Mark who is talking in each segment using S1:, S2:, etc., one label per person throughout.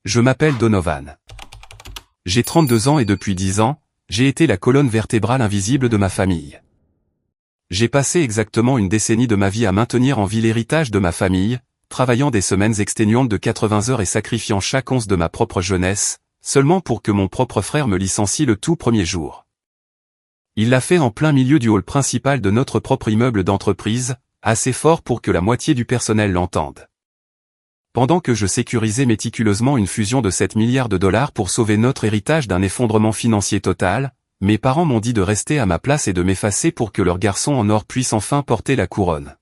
S1: Je m'appelle Donovan. J'ai 32 ans et depuis 10 ans, j'ai été la colonne vertébrale invisible de ma famille. J'ai passé exactement une décennie de ma vie à maintenir en vie l'héritage de ma famille, travaillant des semaines exténuantes de 80 heures et sacrifiant chaque once de ma propre jeunesse, seulement pour que mon propre frère me licencie le tout premier jour. Il l'a fait en plein milieu du hall principal de notre propre immeuble d'entreprise, assez fort pour que la moitié du personnel l'entende. Pendant que je sécurisais méticuleusement une fusion de 7 milliards de dollars pour sauver notre héritage d'un effondrement financier total, mes parents m'ont dit de rester à ma place et de m'effacer pour que leur garçon en or puisse enfin porter la couronne.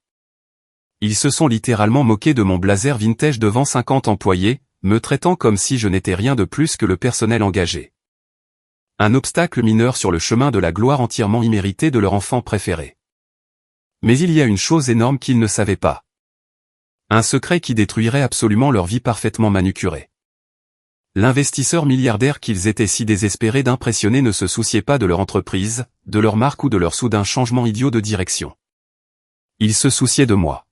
S1: Ils se sont littéralement moqués de mon blazer vintage devant 50 employés, me traitant comme si je n'étais rien de plus que le personnel engagé. Un obstacle mineur sur le chemin de la gloire entièrement imméritée de leur enfant préféré. Mais il y a une chose énorme qu'ils ne savaient pas. Un secret qui détruirait absolument leur vie parfaitement manucurée. L'investisseur milliardaire qu'ils étaient si désespérés d'impressionner ne se souciait pas de leur entreprise, de leur marque ou de leur soudain changement idiot de direction. Ils se souciaient de moi.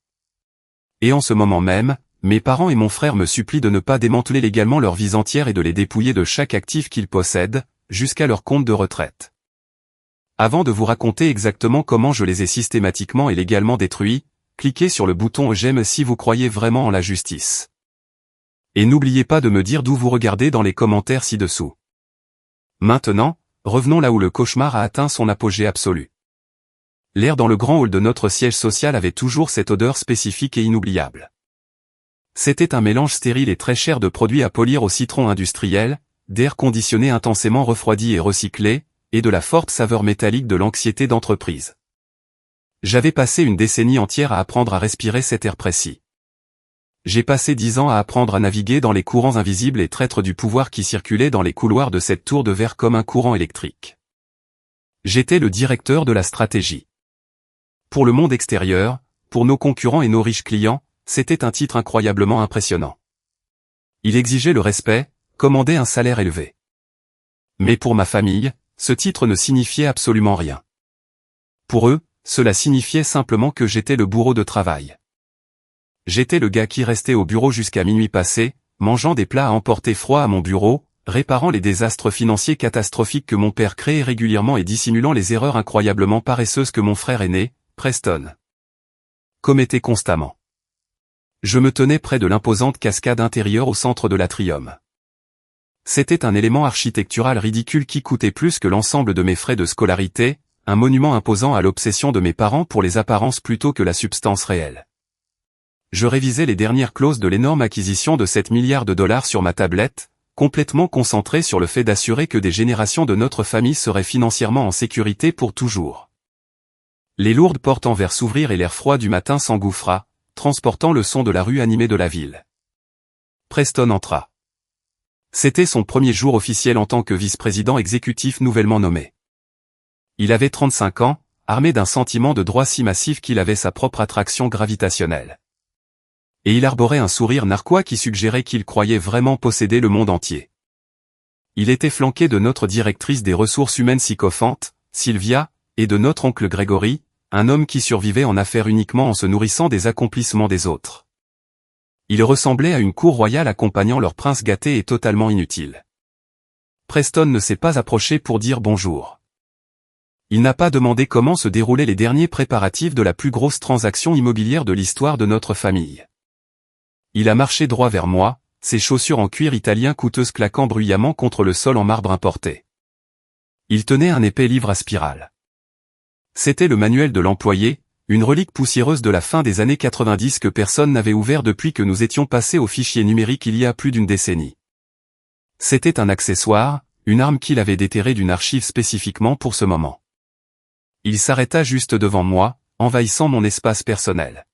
S1: Et en ce moment même, mes parents et mon frère me supplient de ne pas démanteler légalement leur vie entière et de les dépouiller de chaque actif qu'ils possèdent, jusqu'à leur compte de retraite. Avant de vous raconter exactement comment je les ai systématiquement et légalement détruits, cliquez sur le bouton j'aime si vous croyez vraiment en la justice. Et n'oubliez pas de me dire d'où vous regardez dans les commentaires ci-dessous. Maintenant, revenons là où le cauchemar a atteint son apogée absolu. L'air dans le grand hall de notre siège social avait toujours cette odeur spécifique et inoubliable. C'était un mélange stérile et très cher de produits à polir au citron industriel, d'air conditionné intensément refroidi et recyclé, et de la forte saveur métallique de l'anxiété d'entreprise. J'avais passé une décennie entière à apprendre à respirer cet air précis. J'ai passé 10 ans à apprendre à naviguer dans les courants invisibles et traîtres du pouvoir qui circulaient dans les couloirs de cette tour de verre comme un courant électrique. J'étais le directeur de la stratégie. Pour le monde extérieur, pour nos concurrents et nos riches clients, c'était un titre incroyablement impressionnant. Il exigeait le respect, commandait un salaire élevé. Mais pour ma famille, ce titre ne signifiait absolument rien. Pour eux, cela signifiait simplement que j'étais le bourreau de travail. J'étais le gars qui restait au bureau jusqu'à minuit passé, mangeant des plats à emporter froids à mon bureau, réparant les désastres financiers catastrophiques que mon père créait régulièrement et dissimulant les erreurs incroyablement paresseuses que mon frère aîné, Preston, commettait constamment. Je me tenais près de l'imposante cascade intérieure au centre de l'atrium. C'était un élément architectural ridicule qui coûtait plus que l'ensemble de mes frais de scolarité, un monument imposant à l'obsession de mes parents pour les apparences plutôt que la substance réelle. Je révisais les dernières clauses de l'énorme acquisition de 7 milliards de dollars sur ma tablette, complètement concentré sur le fait d'assurer que des générations de notre famille seraient financièrement en sécurité pour toujours. Les lourdes portes en verre s'ouvrirent et l'air froid du matin s'engouffra, transportant le son de la rue animée de la ville. Preston entra. C'était son premier jour officiel en tant que vice-président exécutif nouvellement nommé. Il avait 35 ans, armé d'un sentiment de droit si massif qu'il avait sa propre attraction gravitationnelle. Et il arborait un sourire narquois qui suggérait qu'il croyait vraiment posséder le monde entier. Il était flanqué de notre directrice des ressources humaines sycophante, Sylvia, et de notre oncle Grégory, un homme qui survivait en affaires uniquement en se nourrissant des accomplissements des autres. Il ressemblait à une cour royale accompagnant leur prince gâté et totalement inutile. Preston ne s'est pas approché pour dire bonjour. Il n'a pas demandé comment se déroulaient les derniers préparatifs de la plus grosse transaction immobilière de l'histoire de notre famille. Il a marché droit vers moi, ses chaussures en cuir italien coûteuses claquant bruyamment contre le sol en marbre importé. Il tenait un épais livre à spirale. C'était le manuel de l'employé, une relique poussiéreuse de la fin des années 90 que personne n'avait ouvert depuis que nous étions passés au fichier numérique il y a plus d'une décennie. C'était un accessoire, une arme qu'il avait déterrée d'une archive spécifiquement pour ce moment. Il s'arrêta juste devant moi, envahissant mon espace personnel.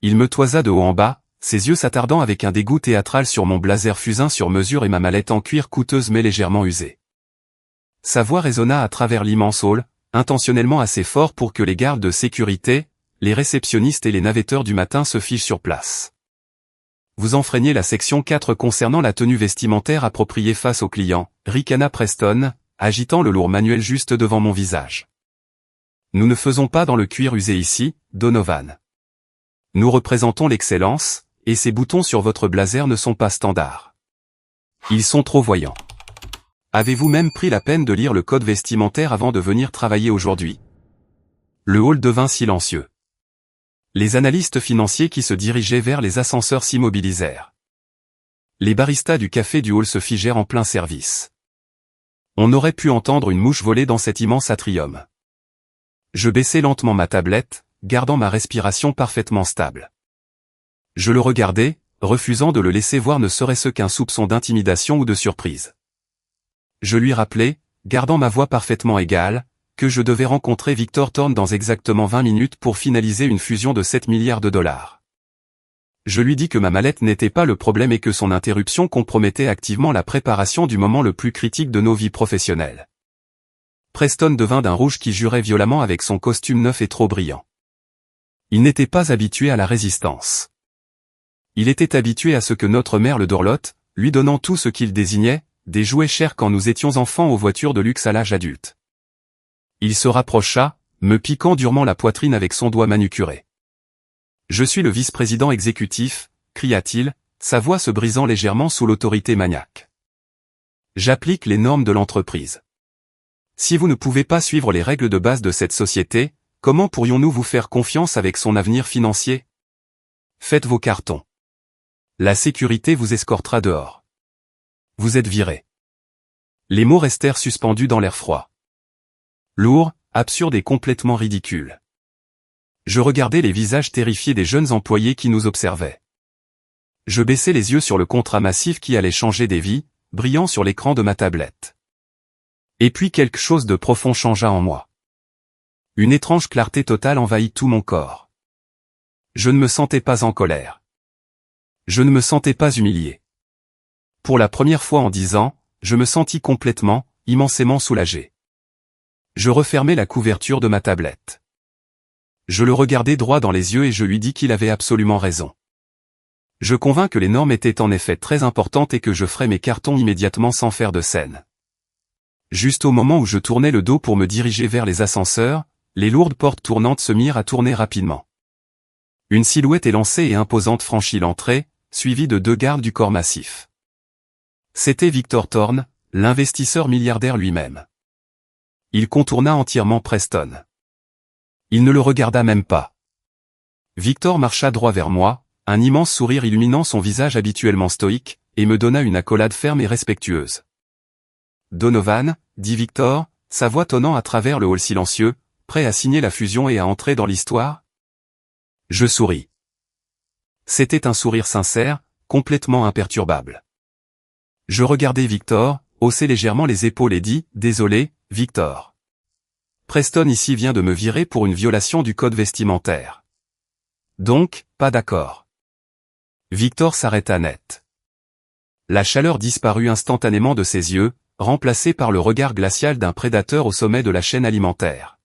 S1: Il me toisa de haut en bas, ses yeux s'attardant avec un dégoût théâtral sur mon blazer fusain sur mesure et ma mallette en cuir coûteuse mais légèrement usée. Sa voix résonna à travers l'immense hall, intentionnellement assez fort pour que les gardes de sécurité, les réceptionnistes et les navetteurs du matin se fichent sur place. Vous enfreignez la section 4 concernant la tenue vestimentaire appropriée face aux clients, ricana Preston, agitant le lourd manuel juste devant mon visage. Nous ne faisons pas dans le cuir usé ici, Donovan. Nous représentons l'excellence, et ces boutons sur votre blazer ne sont pas standards. Ils sont trop voyants. Avez-vous même pris la peine de lire le code vestimentaire avant de venir travailler aujourd'hui? Le hall devint silencieux. Les analystes financiers qui se dirigeaient vers les ascenseurs s'immobilisèrent. Les baristas du café du hall se figèrent en plein service. On aurait pu entendre une mouche voler dans cet immense atrium. Je baissai lentement ma tablette, gardant ma respiration parfaitement stable. Je le regardais, refusant de le laisser voir ne serait-ce qu'un soupçon d'intimidation ou de surprise. Je lui rappelai, gardant ma voix parfaitement égale, que je devais rencontrer Victor Thorne dans exactement 20 minutes pour finaliser une fusion de 7 milliards de dollars. Je lui dis que ma mallette n'était pas le problème et que son interruption compromettait activement la préparation du moment le plus critique de nos vies professionnelles. Preston devint d'un rouge qui jurait violemment avec son costume neuf et trop brillant. Il n'était pas habitué à la résistance. Il était habitué à ce que notre mère le dorlote, lui donnant tout ce qu'il désignait, des jouets chers quand nous étions enfants aux voitures de luxe à l'âge adulte. Il se rapprocha, me piquant durement la poitrine avec son doigt manucuré. « Je suis le vice-président exécutif », cria-t-il, sa voix se brisant légèrement sous l'autorité maniaque. « J'applique les normes de l'entreprise. Si vous ne pouvez pas suivre les règles de base de cette société, comment pourrions-nous vous faire confiance avec son avenir financier? Faites vos cartons. La sécurité vous escortera dehors. Vous êtes viré. » Les mots restèrent suspendus dans l'air froid. Lourd, absurde et complètement ridicule. Je regardais les visages terrifiés des jeunes employés qui nous observaient. Je baissai les yeux sur le contrat massif qui allait changer des vies, brillant sur l'écran de ma tablette. Et puis quelque chose de profond changea en moi. Une étrange clarté totale envahit tout mon corps. Je ne me sentais pas en colère. Je ne me sentais pas humilié. Pour la première fois en 10 ans, je me sentis complètement, immensément soulagé. Je refermai la couverture de ma tablette. Je le regardai droit dans les yeux et je lui dis qu'il avait absolument raison. Je convins que les normes étaient en effet très importantes et que je ferais mes cartons immédiatement sans faire de scène. Juste au moment où je tournais le dos pour me diriger vers les ascenseurs, les lourdes portes tournantes se mirent à tourner rapidement. Une silhouette élancée et imposante franchit l'entrée, suivie de 2 gardes du corps massif. C'était Victor Thorne, l'investisseur milliardaire lui-même. Il contourna entièrement Preston. Il ne le regarda même pas. Victor marcha droit vers moi, un immense sourire illuminant son visage habituellement stoïque, et me donna une accolade ferme et respectueuse. « Donovan », dit Victor, sa voix tonnant à travers le hall silencieux, prêt à signer la fusion et à entrer dans l'histoire. Je souris. C'était un sourire sincère, complètement imperturbable. Je regardai Victor, haussai légèrement les épaules et dit « Désolé, Victor. Preston ici vient de me virer pour une violation du code vestimentaire. Donc, pas d'accord. » Victor s'arrêta net. La chaleur disparut instantanément de ses yeux, remplacée par le regard glacial d'un prédateur au sommet de la chaîne alimentaire.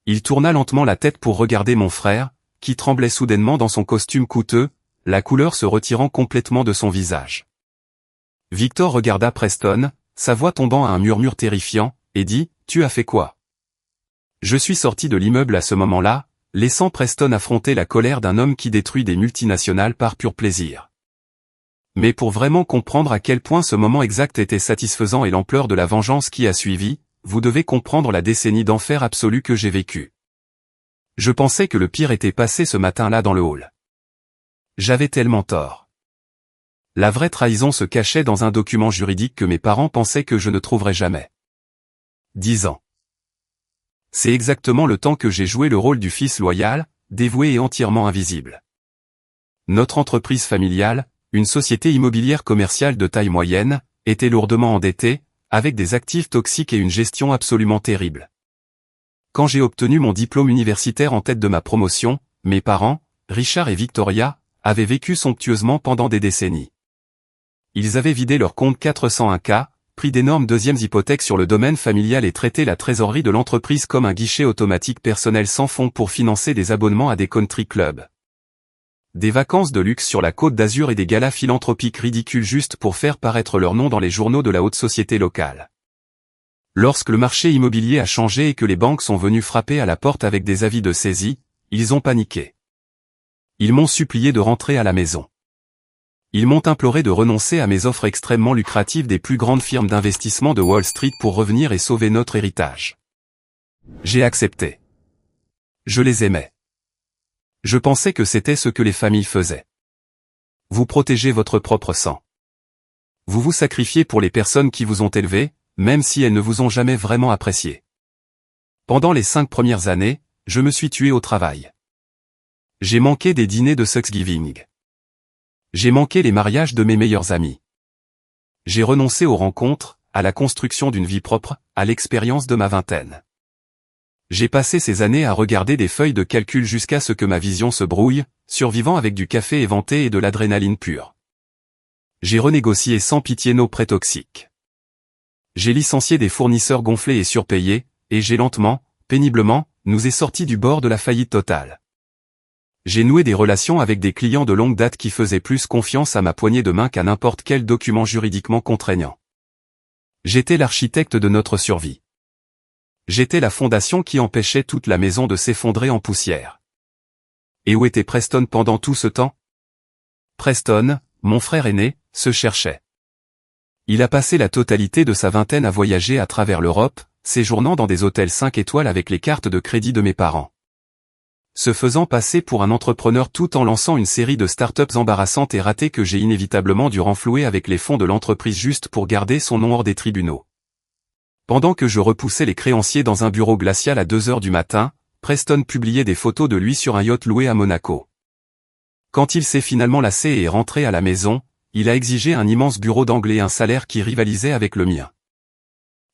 S1: Il tourna lentement la tête pour regarder mon frère, qui tremblait soudainement dans son costume coûteux, la couleur se retirant complètement de son visage. Victor regarda Preston, sa voix tombant à un murmure terrifiant, et dit « Tu as fait quoi ?» Je suis sorti de l'immeuble à ce moment-là, laissant Preston affronter la colère d'un homme qui détruit des multinationales par pur plaisir. Mais pour vraiment comprendre à quel point ce moment exact était satisfaisant et l'ampleur de la vengeance qui a suivi, vous devez comprendre la décennie d'enfer absolu que j'ai vécue. Je pensais que le pire était passé ce matin-là dans le hall. J'avais tellement tort. La vraie trahison se cachait dans un document juridique que mes parents pensaient que je ne trouverais jamais. 10 ans. C'est exactement le temps que j'ai joué le rôle du fils loyal, dévoué et entièrement invisible. Notre entreprise familiale, une société immobilière commerciale de taille moyenne, était lourdement endettée, avec des actifs toxiques et une gestion absolument terrible. Quand j'ai obtenu mon diplôme universitaire en tête de ma promotion, mes parents, Richard et Victoria, avaient vécu somptueusement pendant des décennies. Ils avaient vidé leur compte 401K, pris d'énormes deuxièmes hypothèques sur le domaine familial et traité la trésorerie de l'entreprise comme un guichet automatique personnel sans fond pour financer des abonnements à des country clubs. Des vacances de luxe sur la côte d'Azur et des galas philanthropiques ridicules juste pour faire paraître leur nom dans les journaux de la haute société locale. Lorsque le marché immobilier a changé et que les banques sont venues frapper à la porte avec des avis de saisie, ils ont paniqué. Ils m'ont supplié de rentrer à la maison. Ils m'ont imploré de renoncer à mes offres extrêmement lucratives des plus grandes firmes d'investissement de Wall Street pour revenir et sauver notre héritage. J'ai accepté. Je les aimais. Je pensais que c'était ce que les familles faisaient. Vous protégez votre propre sang. Vous vous sacrifiez pour les personnes qui vous ont élevé, même si elles ne vous ont jamais vraiment apprécié. Pendant les 5 premières années, je me suis tué au travail. J'ai manqué des dîners de Thanksgiving. J'ai manqué les mariages de mes meilleurs amis. J'ai renoncé aux rencontres, à la construction d'une vie propre, à l'expérience de ma vingtaine. J'ai passé ces années à regarder des feuilles de calcul jusqu'à ce que ma vision se brouille, survivant avec du café éventé et de l'adrénaline pure. J'ai renégocié sans pitié nos prêts toxiques. J'ai licencié des fournisseurs gonflés et surpayés, et j'ai lentement, péniblement, nous est sortis du bord de la faillite totale. J'ai noué des relations avec des clients de longue date qui faisaient plus confiance à ma poignée de main qu'à n'importe quel document juridiquement contraignant. J'étais l'architecte de notre survie. J'étais la fondation qui empêchait toute la maison de s'effondrer en poussière. Et où était Preston pendant tout ce temps? Preston, mon frère aîné, se cherchait. Il a passé la totalité de sa vingtaine à voyager à travers l'Europe, séjournant dans des hôtels 5 étoiles avec les cartes de crédit de mes parents. Se faisant passer pour un entrepreneur tout en lançant une série de startups embarrassantes et ratées que j'ai inévitablement dû renflouer avec les fonds de l'entreprise juste pour garder son nom hors des tribunaux. Pendant que je repoussais les créanciers dans un bureau glacial à 2 heures du matin, Preston publiait des photos de lui sur un yacht loué à Monaco. Quand il s'est finalement lassé et est rentré à la maison, il a exigé un immense bureau d'anglais et un salaire qui rivalisait avec le mien.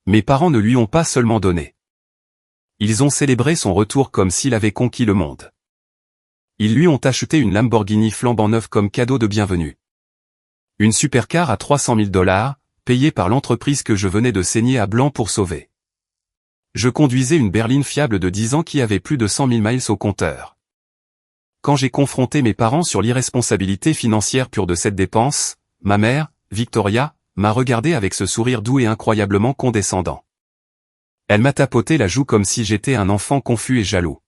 S1: Mes parents ne lui ont pas seulement donné. Ils ont célébré son retour comme s'il avait conquis le monde. Ils lui ont acheté une Lamborghini flambant neuve comme cadeau de bienvenue. Une supercar à 300 000 $, payée par l'entreprise que je venais de saigner à blanc pour sauver. Je conduisais une berline fiable de 10 ans qui avait plus de 100 000 miles au compteur. Quand j'ai confronté mes parents sur l'irresponsabilité financière pure de cette dépense, ma mère, Victoria, m'a regardé avec ce sourire doux et incroyablement condescendant. Elle m'a tapoté la joue comme si j'étais un enfant confus et jaloux.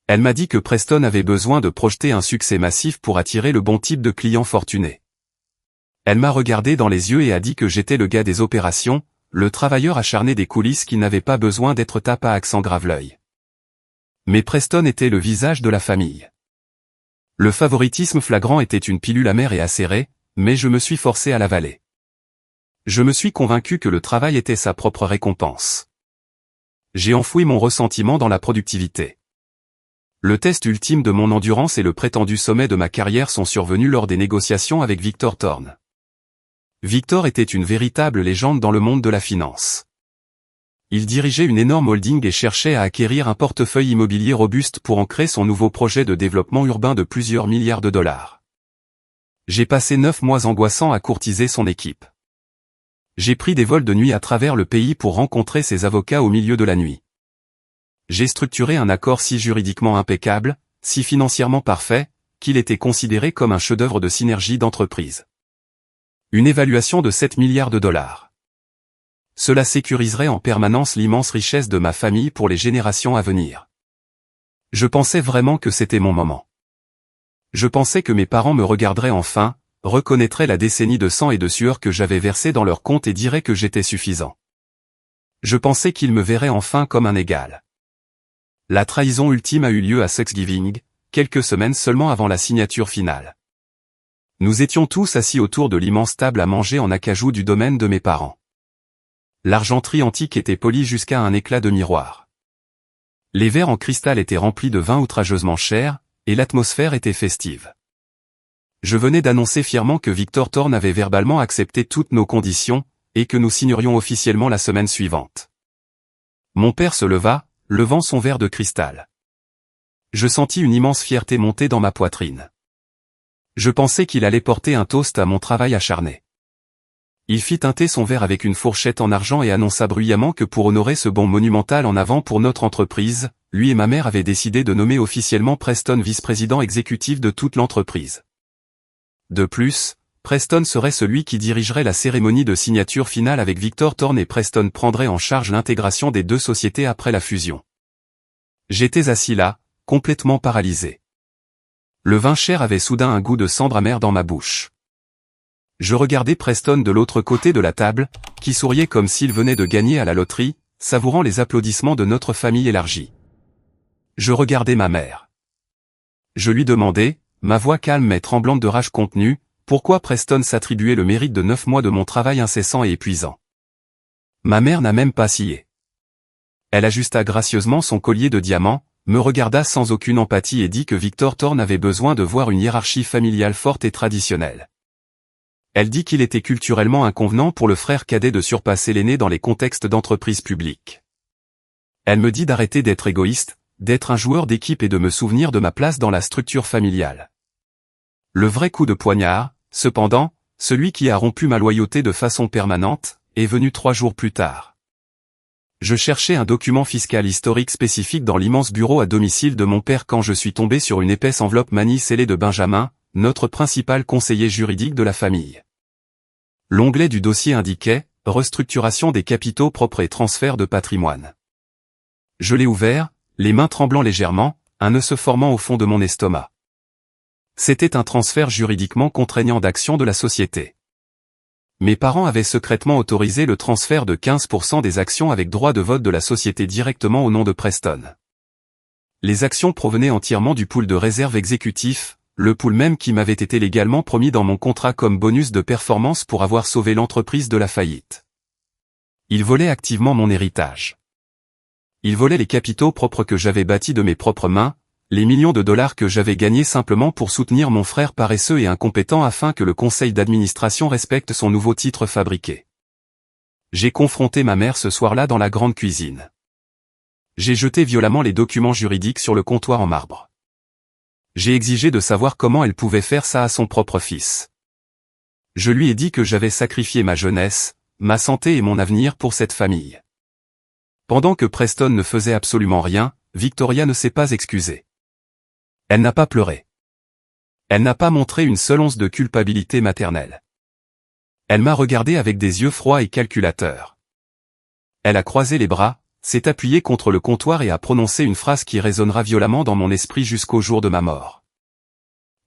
S1: Elle m'a dit que Preston avait besoin de projeter un succès massif pour attirer le bon type de client fortuné. Elle m'a regardé dans les yeux et a dit que j'étais le gars des opérations, le travailleur acharné des coulisses qui n'avait pas besoin d'être tapé à accent grave-l'œil. Mais Preston était le visage de la famille. Le favoritisme flagrant était une pilule amère et acérée, mais je me suis forcé à l'avaler. Je me suis convaincu que le travail était sa propre récompense. J'ai enfoui mon ressentiment dans la productivité. Le test ultime de mon endurance et le prétendu sommet de ma carrière sont survenus lors des négociations avec Victor Thorne. Victor était une véritable légende dans le monde de la finance. Il dirigeait une énorme holding et cherchait à acquérir un portefeuille immobilier robuste pour ancrer son nouveau projet de développement urbain de plusieurs milliards de dollars. J'ai passé 9 mois angoissants à courtiser son équipe. J'ai pris des vols de nuit à travers le pays pour rencontrer ses avocats au milieu de la nuit. J'ai structuré un accord si juridiquement impeccable, si financièrement parfait, qu'il était considéré comme un chef-d'œuvre de synergie d'entreprise. Une évaluation de 7 milliards de dollars. Cela sécuriserait en permanence l'immense richesse de ma famille pour les générations à venir. Je pensais vraiment que c'était mon moment. Je pensais que mes parents me regarderaient enfin, reconnaîtraient la décennie de sang et de sueur que j'avais versée dans leur compte et diraient que j'étais suffisant. Je pensais qu'ils me verraient enfin comme un égal. La trahison ultime a eu lieu à Thanksgiving, quelques semaines seulement avant la signature finale. Nous étions tous assis autour de l'immense table à manger en acajou du domaine de mes parents. L'argenterie antique était polie jusqu'à un éclat de miroir. Les verres en cristal étaient remplis de vin outrageusement cher, et l'atmosphère était festive. Je venais d'annoncer fièrement que Victor Thorne avait verbalement accepté toutes nos conditions, et que nous signerions officiellement la semaine suivante. Mon père se leva, levant son verre de cristal. Je sentis une immense fierté monter dans ma poitrine. Je pensais qu'il allait porter un toast à mon travail acharné. Il fit teinter son verre avec une fourchette en argent et annonça bruyamment que pour honorer ce bond monumental en avant pour notre entreprise, lui et ma mère avaient décidé de nommer officiellement Preston vice-président exécutif de toute l'entreprise. De plus, Preston serait celui qui dirigerait la cérémonie de signature finale avec Victor Thorne et Preston prendrait en charge l'intégration des 2 sociétés après la fusion. J'étais assis là, complètement paralysé. Le vin cher avait soudain un goût de cendre amère dans ma bouche. Je regardais Preston de l'autre côté de la table, qui souriait comme s'il venait de gagner à la loterie, savourant les applaudissements de notre famille élargie. Je regardais ma mère. Je lui demandais, ma voix calme mais tremblante de rage contenue, pourquoi Preston s'attribuait le mérite de 9 mois de mon travail incessant et épuisant. Ma mère n'a même pas scié. Elle ajusta gracieusement son collier de diamants, me regarda sans aucune empathie et dit que Victor Thorne avait besoin de voir une hiérarchie familiale forte et traditionnelle. Elle dit qu'il était culturellement inconvenant pour le frère cadet de surpasser l'aîné dans les contextes d'entreprise publique. Elle me dit d'arrêter d'être égoïste, d'être un joueur d'équipe et de me souvenir de ma place dans la structure familiale. Le vrai coup de poignard, cependant, celui qui a rompu ma loyauté de façon permanente, est venu 3 jours plus tard. Je cherchais un document fiscal historique spécifique dans l'immense bureau à domicile de mon père quand je suis tombé sur une épaisse enveloppe manie scellée de Benjamin, notre principal conseiller juridique de la famille. L'onglet du dossier indiquait « Restructuration des capitaux propres et transfert de patrimoine ». Je l'ai ouvert, les mains tremblant légèrement, un nœud se formant au fond de mon estomac. C'était un transfert juridiquement contraignant d'actions de la société. Mes parents avaient secrètement autorisé le transfert de 15% des actions avec droit de vote de la société directement au nom de Preston. Les actions provenaient entièrement du pool de réserve exécutif, le pool même qui m'avait été légalement promis dans mon contrat comme bonus de performance pour avoir sauvé l'entreprise de la faillite. Ils volaient activement mon héritage. Ils volaient les capitaux propres que j'avais bâtis de mes propres mains, les millions de dollars que j'avais gagnés simplement pour soutenir mon frère paresseux et incompétent afin que le conseil d'administration respecte son nouveau titre fabriqué. J'ai confronté ma mère ce soir-là dans la grande cuisine. J'ai jeté violemment les documents juridiques sur le comptoir en marbre. J'ai exigé de savoir comment elle pouvait faire ça à son propre fils. Je lui ai dit que j'avais sacrifié ma jeunesse, ma santé et mon avenir pour cette famille. Pendant que Preston ne faisait absolument rien, Victoria ne s'est pas excusée. Elle n'a pas pleuré. Elle n'a pas montré une seule once de culpabilité maternelle. Elle m'a regardé avec des yeux froids et calculateurs. Elle a croisé les bras, s'est appuyée contre le comptoir et a prononcé une phrase qui résonnera violemment dans mon esprit jusqu'au jour de ma mort.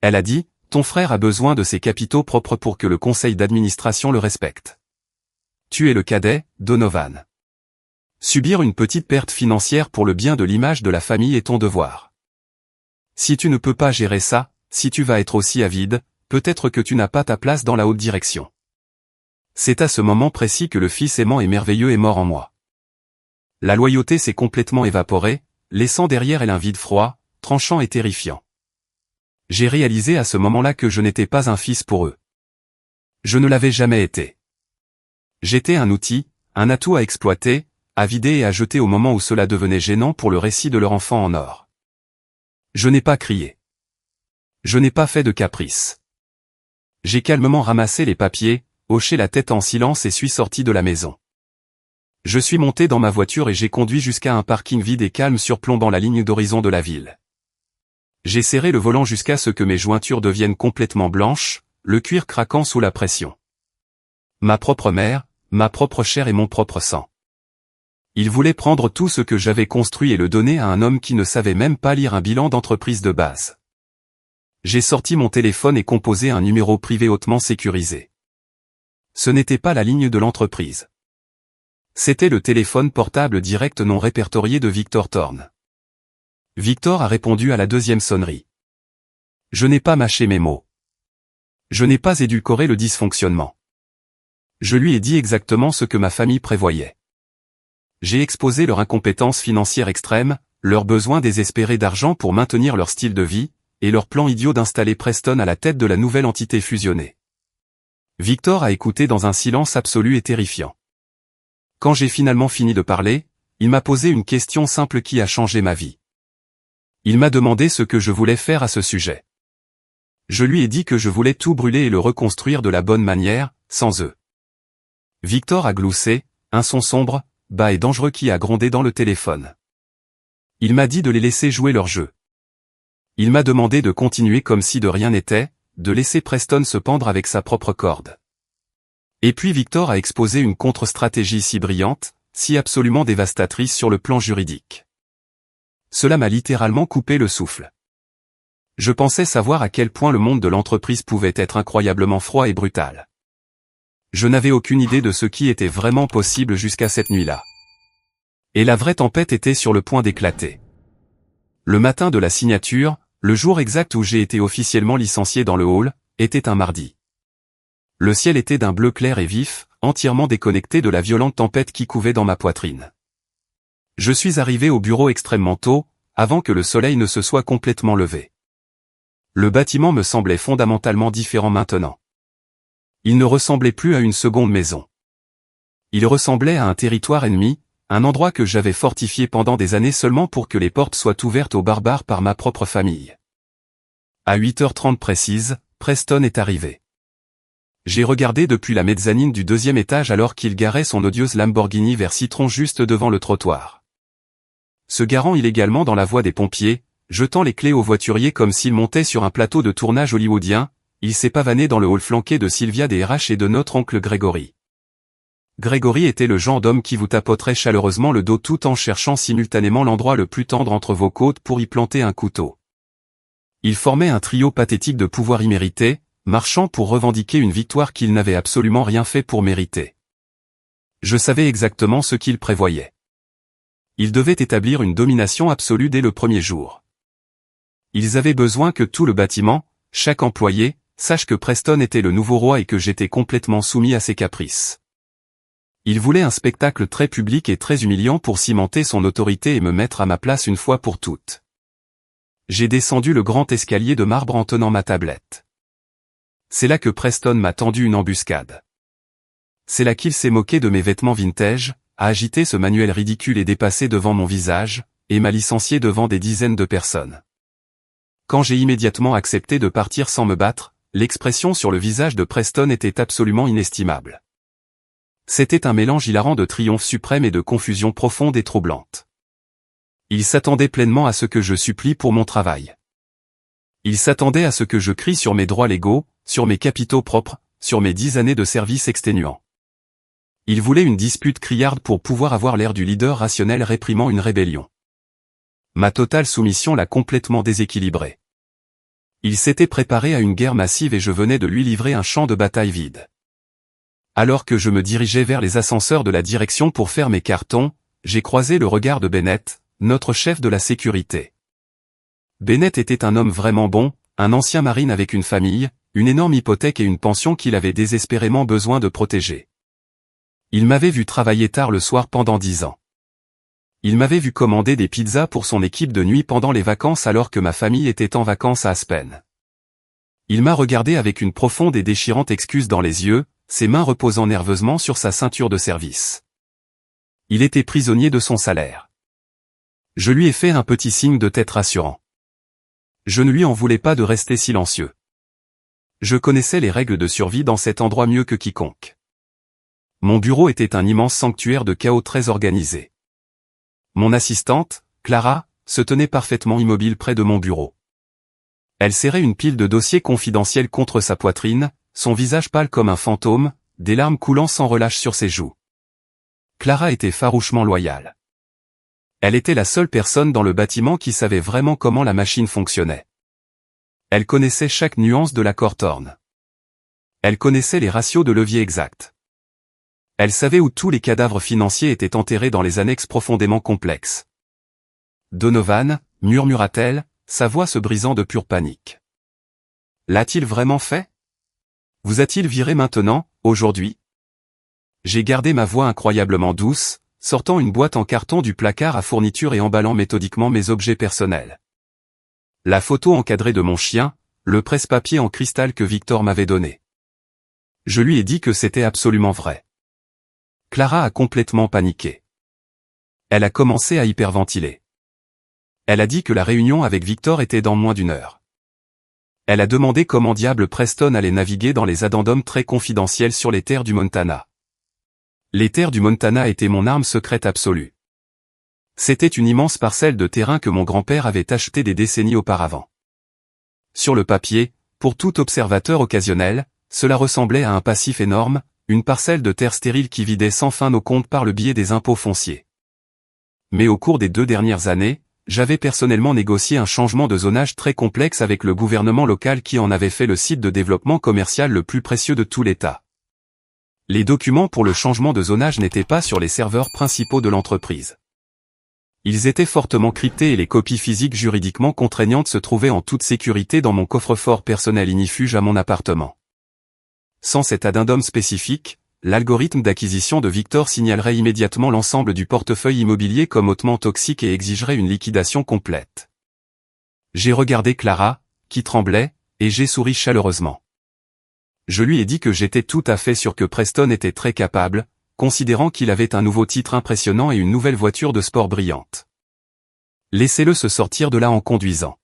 S1: Elle a dit, « Ton frère a besoin de ses capitaux propres pour que le conseil d'administration le respecte. Tu es le cadet, Donovan. Subir une petite perte financière pour le bien de l'image de la famille est ton devoir. Si tu ne peux pas gérer ça, si tu vas être aussi avide, peut-être que tu n'as pas ta place dans la haute direction. » C'est à ce moment précis que le fils aimant et merveilleux est mort en moi. La loyauté s'est complètement évaporée, laissant derrière elle un vide froid, tranchant et terrifiant. J'ai réalisé à ce moment-là que je n'étais pas un fils pour eux. Je ne l'avais jamais été. J'étais un outil, un atout à exploiter, à vider et à jeter au moment où cela devenait gênant pour le récit de leur enfant en or. Je n'ai pas crié. Je n'ai pas fait de caprice. J'ai calmement ramassé les papiers, hoché la tête en silence et suis sorti de la maison. Je suis monté dans ma voiture et j'ai conduit jusqu'à un parking vide et calme surplombant la ligne d'horizon de la ville. J'ai serré le volant jusqu'à ce que mes jointures deviennent complètement blanches, le cuir craquant sous la pression. Ma propre mère, ma propre chair et mon propre sang. Il voulait prendre tout ce que j'avais construit et le donner à un homme qui ne savait même pas lire un bilan d'entreprise de base. J'ai sorti mon téléphone et composé un numéro privé hautement sécurisé. Ce n'était pas la ligne de l'entreprise. C'était le téléphone portable direct non répertorié de Victor Thorne. Victor a répondu à la deuxième sonnerie. Je n'ai pas mâché mes mots. Je n'ai pas édulcoré le dysfonctionnement. Je lui ai dit exactement ce que ma famille prévoyait. J'ai exposé leur incompétence financière extrême, leur besoin désespéré d'argent pour maintenir leur style de vie, et leur plan idiot d'installer Preston à la tête de la nouvelle entité fusionnée. Victor a écouté dans un silence absolu et terrifiant. Quand j'ai finalement fini de parler, il m'a posé une question simple qui a changé ma vie. Il m'a demandé ce que je voulais faire à ce sujet. Je lui ai dit que je voulais tout brûler et le reconstruire de la bonne manière, sans eux. Victor a gloussé, un son sombre, bas et dangereux qui a grondé dans le téléphone. Il m'a dit de les laisser jouer leur jeu. Il m'a demandé de continuer comme si de rien n'était, de laisser Preston se pendre avec sa propre corde. Et puis Victor a exposé une contre-stratégie si brillante, si absolument dévastatrice sur le plan juridique. Cela m'a littéralement coupé le souffle. Je pensais savoir à quel point le monde de l'entreprise pouvait être incroyablement froid et brutal. Je n'avais aucune idée de ce qui était vraiment possible jusqu'à cette nuit-là. Et la vraie tempête était sur le point d'éclater. Le matin de la signature, le jour exact où j'ai été officiellement licencié dans le hall, était un mardi. Le ciel était d'un bleu clair et vif, entièrement déconnecté de la violente tempête qui couvait dans ma poitrine. Je suis arrivé au bureau extrêmement tôt, avant que le soleil ne se soit complètement levé. Le bâtiment me semblait fondamentalement différent maintenant. Il ne ressemblait plus à une seconde maison. Il ressemblait à un territoire ennemi, un endroit que j'avais fortifié pendant des années seulement pour que les portes soient ouvertes aux barbares par ma propre famille. À 8h30 précise, Preston est arrivé. J'ai regardé depuis la mezzanine du 2e étage alors qu'il garait son odieuse Lamborghini vert citron juste devant le trottoir. Se garant illégalement dans la voie des pompiers, jetant les clés au voiturier comme s'il montait sur un plateau de tournage hollywoodien, il s'est pavané dans le hall flanqué de Sylvia des RH et de notre oncle Grégory. Grégory était le genre d'homme qui vous tapoterait chaleureusement le dos tout en cherchant simultanément l'endroit le plus tendre entre vos côtes pour y planter un couteau. Il formait un trio pathétique de pouvoir immérité, marchant pour revendiquer une victoire qu'il n'avait absolument rien fait pour mériter. Je savais exactement ce qu'il prévoyait. Il devait établir une domination absolue dès le premier jour. Ils avaient besoin que tout le bâtiment, chaque employé, sache que Preston était le nouveau roi et que j'étais complètement soumis à ses caprices. Il voulait un spectacle très public et très humiliant pour cimenter son autorité et me mettre à ma place une fois pour toutes. J'ai descendu le grand escalier de marbre en tenant ma tablette. C'est là que Preston m'a tendu une embuscade. C'est là qu'il s'est moqué de mes vêtements vintage, a agité ce manuel ridicule et dépassé devant mon visage, et m'a licencié devant des dizaines de personnes. Quand j'ai immédiatement accepté de partir sans me battre, l'expression sur le visage de Preston était absolument inestimable. C'était un mélange hilarant de triomphe suprême et de confusion profonde et troublante. Il s'attendait pleinement à ce que je supplie pour mon travail. Il s'attendait à ce que je crie sur mes droits légaux, sur mes capitaux propres, sur mes 10 années de service exténuant. Il voulait une dispute criarde pour pouvoir avoir l'air du leader rationnel réprimant une rébellion. Ma totale soumission l'a complètement déséquilibré. Il s'était préparé à une guerre massive et je venais de lui livrer un champ de bataille vide. Alors que je me dirigeais vers les ascenseurs de la direction pour faire mes cartons, j'ai croisé le regard de Bennett, notre chef de la sécurité. Bennett était un homme vraiment bon, un ancien marine avec une famille, une énorme hypothèque et une pension qu'il avait désespérément besoin de protéger. Il m'avait vu travailler tard le soir pendant 10 ans. Il m'avait vu commander des pizzas pour son équipe de nuit pendant les vacances alors que ma famille était en vacances à Aspen. Il m'a regardé avec une profonde et déchirante excuse dans les yeux, ses mains reposant nerveusement sur sa ceinture de service. Il était prisonnier de son salaire. Je lui ai fait un petit signe de tête rassurant. Je ne lui en voulais pas de rester silencieux. Je connaissais les règles de survie dans cet endroit mieux que quiconque. Mon bureau était un immense sanctuaire de chaos très organisé. Mon assistante, Clara, se tenait parfaitement immobile près de mon bureau. Elle serrait une pile de dossiers confidentiels contre sa poitrine, son visage pâle comme un fantôme, des larmes coulant sans relâche sur ses joues. Clara était farouchement loyale. Elle était la seule personne dans le bâtiment qui savait vraiment comment la machine fonctionnait. Elle connaissait chaque nuance de l'accord Thorne. Elle connaissait les ratios de levier exacts. Elle savait où tous les cadavres financiers étaient enterrés dans les annexes profondément complexes. Donovan, murmura-t-elle, sa voix se brisant de pure panique. L'a-t-il vraiment fait? Vous a-t-il viré maintenant, aujourd'hui? J'ai gardé ma voix incroyablement douce, sortant une boîte en carton du placard à fourniture et emballant méthodiquement mes objets personnels. La photo encadrée de mon chien, le presse-papier en cristal que Victor m'avait donné. Je lui ai dit que c'était absolument vrai. Clara a complètement paniqué. Elle a commencé à hyperventiler. Elle a dit que la réunion avec Victor était dans moins d'1 heure. Elle a demandé comment diable Preston allait naviguer dans les addendums très confidentiels sur les terres du Montana. Les terres du Montana étaient mon arme secrète absolue. C'était une immense parcelle de terrain que mon grand-père avait achetée des décennies auparavant. Sur le papier, pour tout observateur occasionnel, cela ressemblait à un passif énorme, une parcelle de terre stérile qui vidait sans fin nos comptes par le biais des impôts fonciers. Mais au cours des 2 dernières années, j'avais personnellement négocié un changement de zonage très complexe avec le gouvernement local qui en avait fait le site de développement commercial le plus précieux de tout l'État. Les documents pour le changement de zonage n'étaient pas sur les serveurs principaux de l'entreprise. Ils étaient fortement cryptés et les copies physiques juridiquement contraignantes se trouvaient en toute sécurité dans mon coffre-fort personnel inifuge à mon appartement. Sans cet addendum spécifique, l'algorithme d'acquisition de Victor signalerait immédiatement l'ensemble du portefeuille immobilier comme hautement toxique et exigerait une liquidation complète. J'ai regardé Clara, qui tremblait, et j'ai souri chaleureusement. Je lui ai dit que j'étais tout à fait sûr que Preston était très capable, considérant qu'il avait un nouveau titre impressionnant et une nouvelle voiture de sport brillante. Laissez-le se sortir de là en conduisant.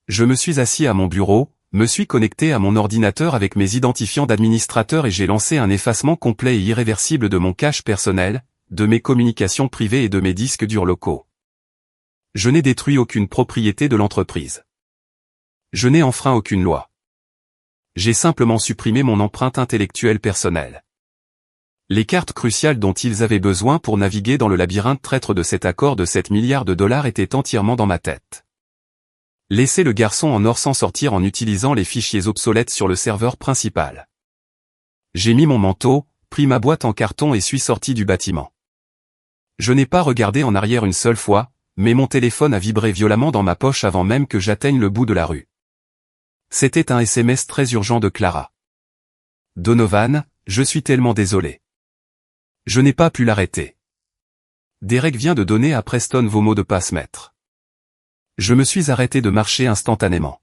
S1: Je me suis assis à mon bureau, me suis connecté à mon ordinateur avec mes identifiants d'administrateur et j'ai lancé un effacement complet et irréversible de mon cache personnel, de mes communications privées et de mes disques durs locaux. Je n'ai détruit aucune propriété de l'entreprise. Je n'ai enfreint aucune loi. J'ai simplement supprimé mon empreinte intellectuelle personnelle. Les cartes cruciales dont ils avaient besoin pour naviguer dans le labyrinthe traître de cet accord de 7 milliards de dollars étaient entièrement dans ma tête. Laissez le garçon en or s'en sortir en utilisant les fichiers obsolètes sur le serveur principal. J'ai mis mon manteau, pris ma boîte en carton et suis sorti du bâtiment. Je n'ai pas regardé en arrière une seule fois, mais mon téléphone a vibré violemment dans ma poche avant même que j'atteigne le bout de la rue. C'était un SMS très urgent de Clara. Donovan, je suis tellement désolé. Je n'ai pas pu l'arrêter. Derek vient de donner à Preston vos mots de passe maître. Je me suis arrêté de marcher instantanément.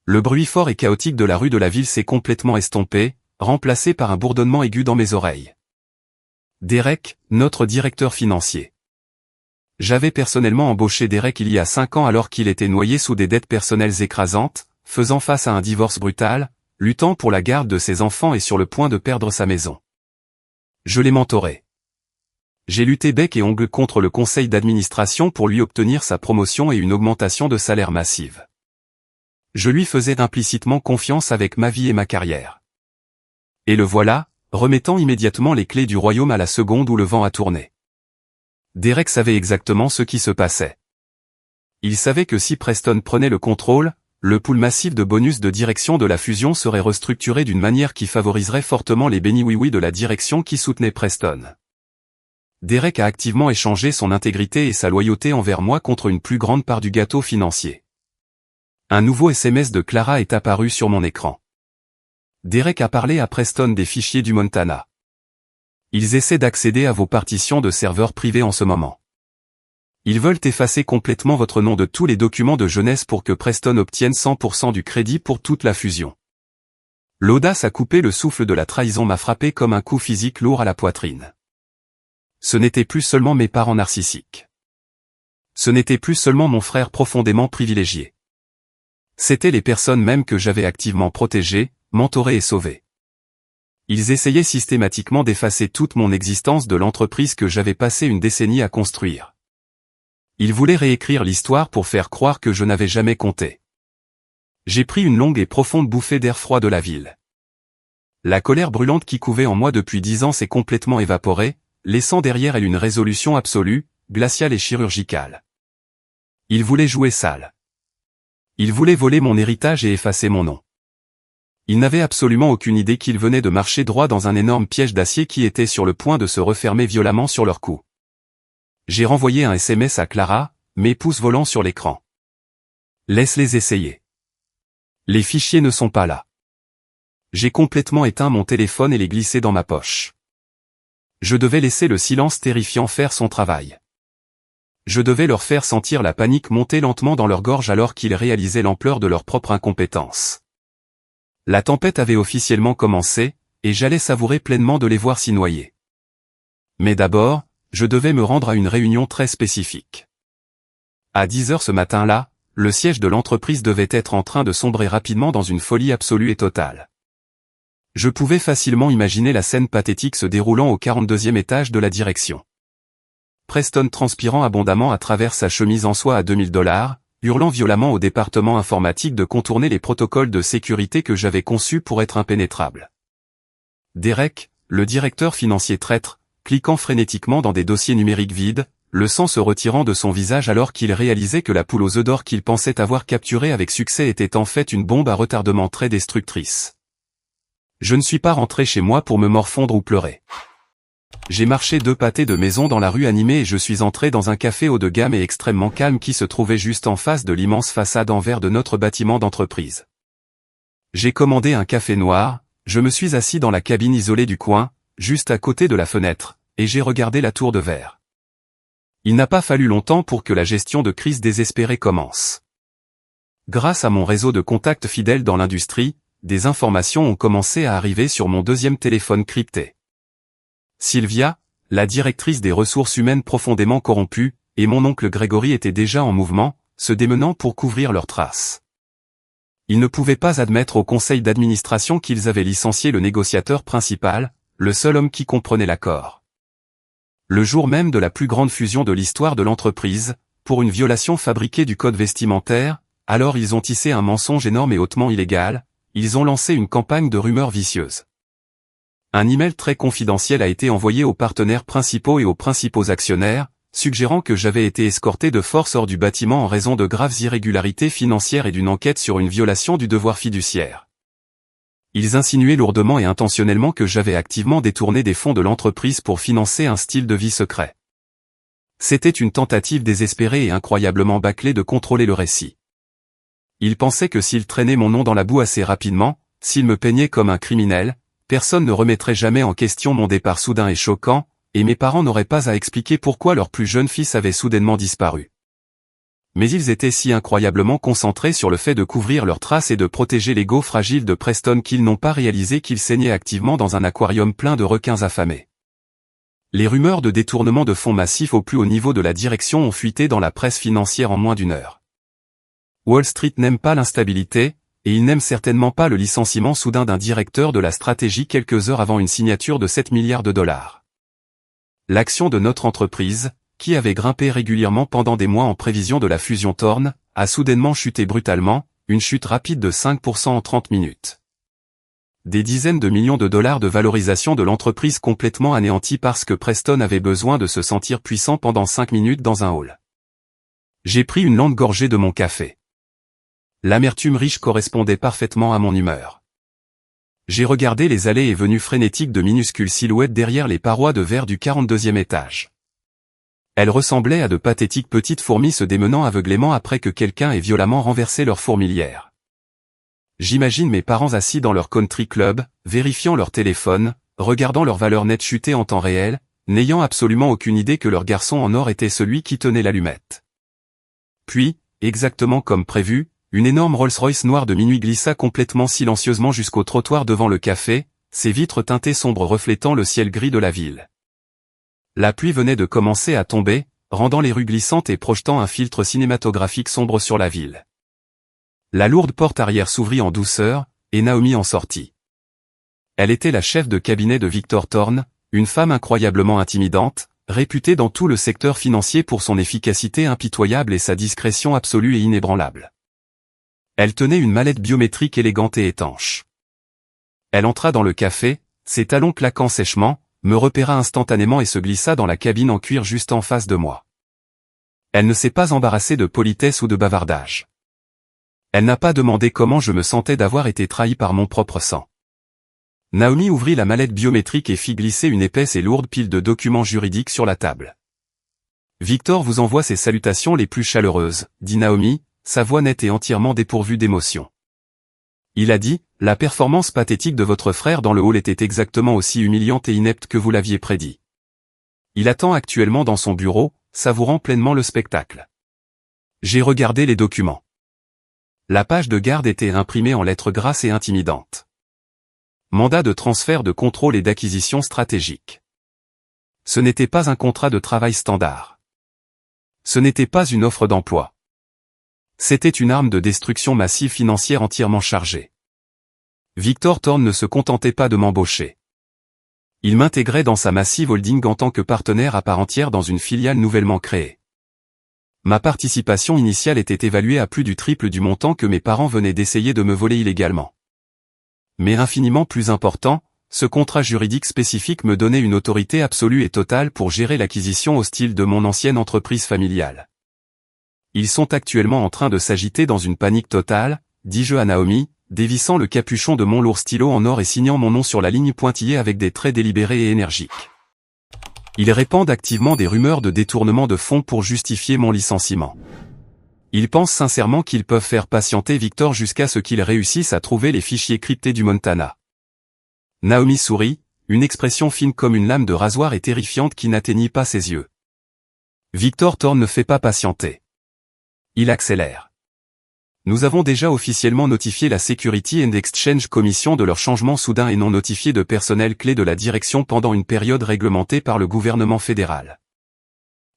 S1: Le bruit fort et chaotique de la rue de la ville s'est complètement estompé, remplacé par un bourdonnement aigu dans mes oreilles. Derek, notre directeur financier. J'avais personnellement embauché Derek il y a 5 ans alors qu'il était noyé sous des dettes personnelles écrasantes, faisant face à un divorce brutal, luttant pour la garde de ses enfants et sur le point de perdre sa maison. Je l'ai mentoré. J'ai lutté bec et ongles contre le conseil d'administration pour lui obtenir sa promotion et une augmentation de salaire massive. Je lui faisais implicitement confiance avec ma vie et ma carrière. Et le voilà, remettant immédiatement les clés du royaume à la seconde où le vent a tourné. Derek savait exactement ce qui se passait. Il savait que si Preston prenait le contrôle, le pool massif de bonus de direction de la fusion serait restructuré d'une manière qui favoriserait fortement les béni-oui-oui de la direction qui soutenait Preston. Derek a activement échangé son intégrité et sa loyauté envers moi contre une plus grande part du gâteau financier. Un nouveau SMS de Clara est apparu sur mon écran. Derek a parlé à Preston des fichiers du Montana. Ils essaient d'accéder à vos partitions de serveurs privés en ce moment. Ils veulent effacer complètement votre nom de tous les documents de jeunesse pour que Preston obtienne 100% du crédit pour toute la fusion. L'audace à couper le souffle de la trahison m'a frappé comme un coup physique lourd à la poitrine. Ce n'était plus seulement mes parents narcissiques. Ce n'était plus seulement mon frère profondément privilégié. C'étaient les personnes mêmes que j'avais activement protégées, mentorées et sauvées. Ils essayaient systématiquement d'effacer toute mon existence de l'entreprise que j'avais passé une décennie à construire. Ils voulaient réécrire l'histoire pour faire croire que je n'avais jamais compté. J'ai pris une longue et profonde bouffée d'air froid de la ville. La colère brûlante qui couvait en moi depuis 10 ans s'est complètement évaporée, laissant derrière elle une résolution absolue, glaciale et chirurgicale. Ils voulaient jouer sale. Ils voulaient voler mon héritage et effacer mon nom. Ils n'avaient absolument aucune idée qu'ils venaient de marcher droit dans un énorme piège d'acier qui était sur le point de se refermer violemment sur leur cou. J'ai renvoyé un SMS à Clara, mes pouces volant sur l'écran. Laisse-les essayer. Les fichiers ne sont pas là. J'ai complètement éteint mon téléphone et les glissé dans ma poche. Je devais laisser le silence terrifiant faire son travail. Je devais leur faire sentir la panique monter lentement dans leur gorge alors qu'ils réalisaient l'ampleur de leur propre incompétence. La tempête avait officiellement commencé, et j'allais savourer pleinement de les voir s'y noyer. Mais d'abord, je devais me rendre à une réunion très spécifique. À 10 heures ce matin-là, le siège de l'entreprise devait être en train de sombrer rapidement dans une folie absolue et totale. Je pouvais facilement imaginer la scène pathétique se déroulant au 42e étage de la direction. Preston transpirant abondamment à travers sa chemise en soie à $2000, hurlant violemment au département informatique de contourner les protocoles de sécurité que j'avais conçus pour être impénétrables. Derek, le directeur financier traître, cliquant frénétiquement dans des dossiers numériques vides, le sang se retirant de son visage alors qu'il réalisait que la poule aux œufs d'or qu'il pensait avoir capturée avec succès était en fait une bombe à retardement très destructrice. Je ne suis pas rentré chez moi pour me morfondre ou pleurer. J'ai marché 2 pâtés de maison dans la rue animée et je suis entré dans un café haut de gamme et extrêmement calme qui se trouvait juste en face de l'immense façade en verre de notre bâtiment d'entreprise. J'ai commandé un café noir, je me suis assis dans la cabine isolée du coin, juste à côté de la fenêtre, et j'ai regardé la tour de verre. Il n'a pas fallu longtemps pour que la gestion de crise désespérée commence. Grâce à mon réseau de contacts fidèles dans l'industrie, des informations ont commencé à arriver sur mon 2e téléphone crypté. Sylvia, la directrice des ressources humaines profondément corrompue, et mon oncle Grégory étaient déjà en mouvement, se démenant pour couvrir leurs traces. Ils ne pouvaient pas admettre au conseil d'administration qu'ils avaient licencié le négociateur principal, le seul homme qui comprenait l'accord. Le jour même de la plus grande fusion de l'histoire de l'entreprise, pour une violation fabriquée du code vestimentaire, alors ils ont tissé un mensonge énorme et hautement illégal, ils ont lancé une campagne de rumeurs vicieuses. Un email très confidentiel a été envoyé aux partenaires principaux et aux principaux actionnaires, suggérant que j'avais été escorté de force hors du bâtiment en raison de graves irrégularités financières et d'une enquête sur une violation du devoir fiduciaire. Ils insinuaient lourdement et intentionnellement que j'avais activement détourné des fonds de l'entreprise pour financer un style de vie secret. C'était une tentative désespérée et incroyablement bâclée de contrôler le récit. Ils pensaient que s'ils traînaient mon nom dans la boue assez rapidement, s'ils me peignaient comme un criminel, personne ne remettrait jamais en question mon départ soudain et choquant, et mes parents n'auraient pas à expliquer pourquoi leur plus jeune fils avait soudainement disparu. Mais ils étaient si incroyablement concentrés sur le fait de couvrir leurs traces et de protéger l'ego fragile de Preston qu'ils n'ont pas réalisé qu'il saignait activement dans un aquarium plein de requins affamés. Les rumeurs de détournement de fonds massifs au plus haut niveau de la direction ont fuité dans la presse financière en moins d'1 heure. Wall Street n'aime pas l'instabilité, et il n'aime certainement pas le licenciement soudain d'un directeur de la stratégie quelques heures avant une signature de 7 milliards de dollars. L'action de notre entreprise, qui avait grimpé régulièrement pendant des mois en prévision de la fusion Thorne, a soudainement chuté brutalement, une chute rapide de 5% en 30 minutes. Des dizaines de millions de dollars de valorisation de l'entreprise complètement anéantie parce que Preston avait besoin de se sentir puissant pendant 5 minutes dans un hall. J'ai pris une lente gorgée de mon café. L'amertume riche correspondait parfaitement à mon humeur. J'ai regardé les allées et venues frénétiques de minuscules silhouettes derrière les parois de verre du 42e étage. Elles ressemblaient à de pathétiques petites fourmis se démenant aveuglément après que quelqu'un ait violemment renversé leur fourmilière. J'imagine mes parents assis dans leur country club, vérifiant leur téléphone, regardant leur valeur nette chuter en temps réel, n'ayant absolument aucune idée que leur garçon en or était celui qui tenait l'allumette. Puis, exactement comme prévu, une énorme Rolls-Royce noire de minuit glissa complètement silencieusement jusqu'au trottoir devant le café, ses vitres teintées sombres reflétant le ciel gris de la ville. La pluie venait de commencer à tomber, rendant les rues glissantes et projetant un filtre cinématographique sombre sur la ville. La lourde porte arrière s'ouvrit en douceur, et Naomi en sortit. Elle était la chef de cabinet de Victor Thorne, une femme incroyablement intimidante, réputée dans tout le secteur financier pour son efficacité impitoyable et sa discrétion absolue et inébranlable. Elle tenait une mallette biométrique élégante et étanche. Elle entra dans le café, ses talons claquant sèchement, me repéra instantanément et se glissa dans la cabine en cuir juste en face de moi. Elle ne s'est pas embarrassée de politesse ou de bavardage. Elle n'a pas demandé comment je me sentais d'avoir été trahi par mon propre sang. Naomi ouvrit la mallette biométrique et fit glisser une épaisse et lourde pile de documents juridiques sur la table. Victor vous envoie ses salutations les plus chaleureuses, dit Naomi, sa voix nette et entièrement dépourvue d'émotion. Il a dit, la performance pathétique de votre frère dans le hall était exactement aussi humiliante et inepte que vous l'aviez prédit. Il attend actuellement dans son bureau, savourant pleinement le spectacle. J'ai regardé les documents. La page de garde était imprimée en lettres grasses et intimidantes. Mandat de transfert de contrôle et d'acquisition stratégique. Ce n'était pas un contrat de travail standard. Ce n'était pas une offre d'emploi. C'était une arme de destruction massive financière entièrement chargée. Victor Thorne ne se contentait pas de m'embaucher. Il m'intégrait dans sa massive holding en tant que partenaire à part entière dans une filiale nouvellement créée. Ma participation initiale était évaluée à plus du triple du montant que mes parents venaient d'essayer de me voler illégalement. Mais infiniment plus important, ce contrat juridique spécifique me donnait une autorité absolue et totale pour gérer l'acquisition hostile de mon ancienne entreprise familiale. Ils sont actuellement en train de s'agiter dans une panique totale, dis-je à Naomi, dévissant le capuchon de mon lourd stylo en or et signant mon nom sur la ligne pointillée avec des traits délibérés et énergiques. Ils répandent activement des rumeurs de détournement de fonds pour justifier mon licenciement. Ils pensent sincèrement qu'ils peuvent faire patienter Victor jusqu'à ce qu'il réussisse à trouver les fichiers cryptés du Montana. Naomi sourit, une expression fine comme une lame de rasoir et terrifiante qui n'atteignit pas ses yeux. Victor Thorn ne fait pas patienter. Il accélère. Nous avons déjà officiellement notifié la Security and Exchange Commission de leur changement soudain et non notifié de personnel clé de la direction pendant une période réglementée par le gouvernement fédéral.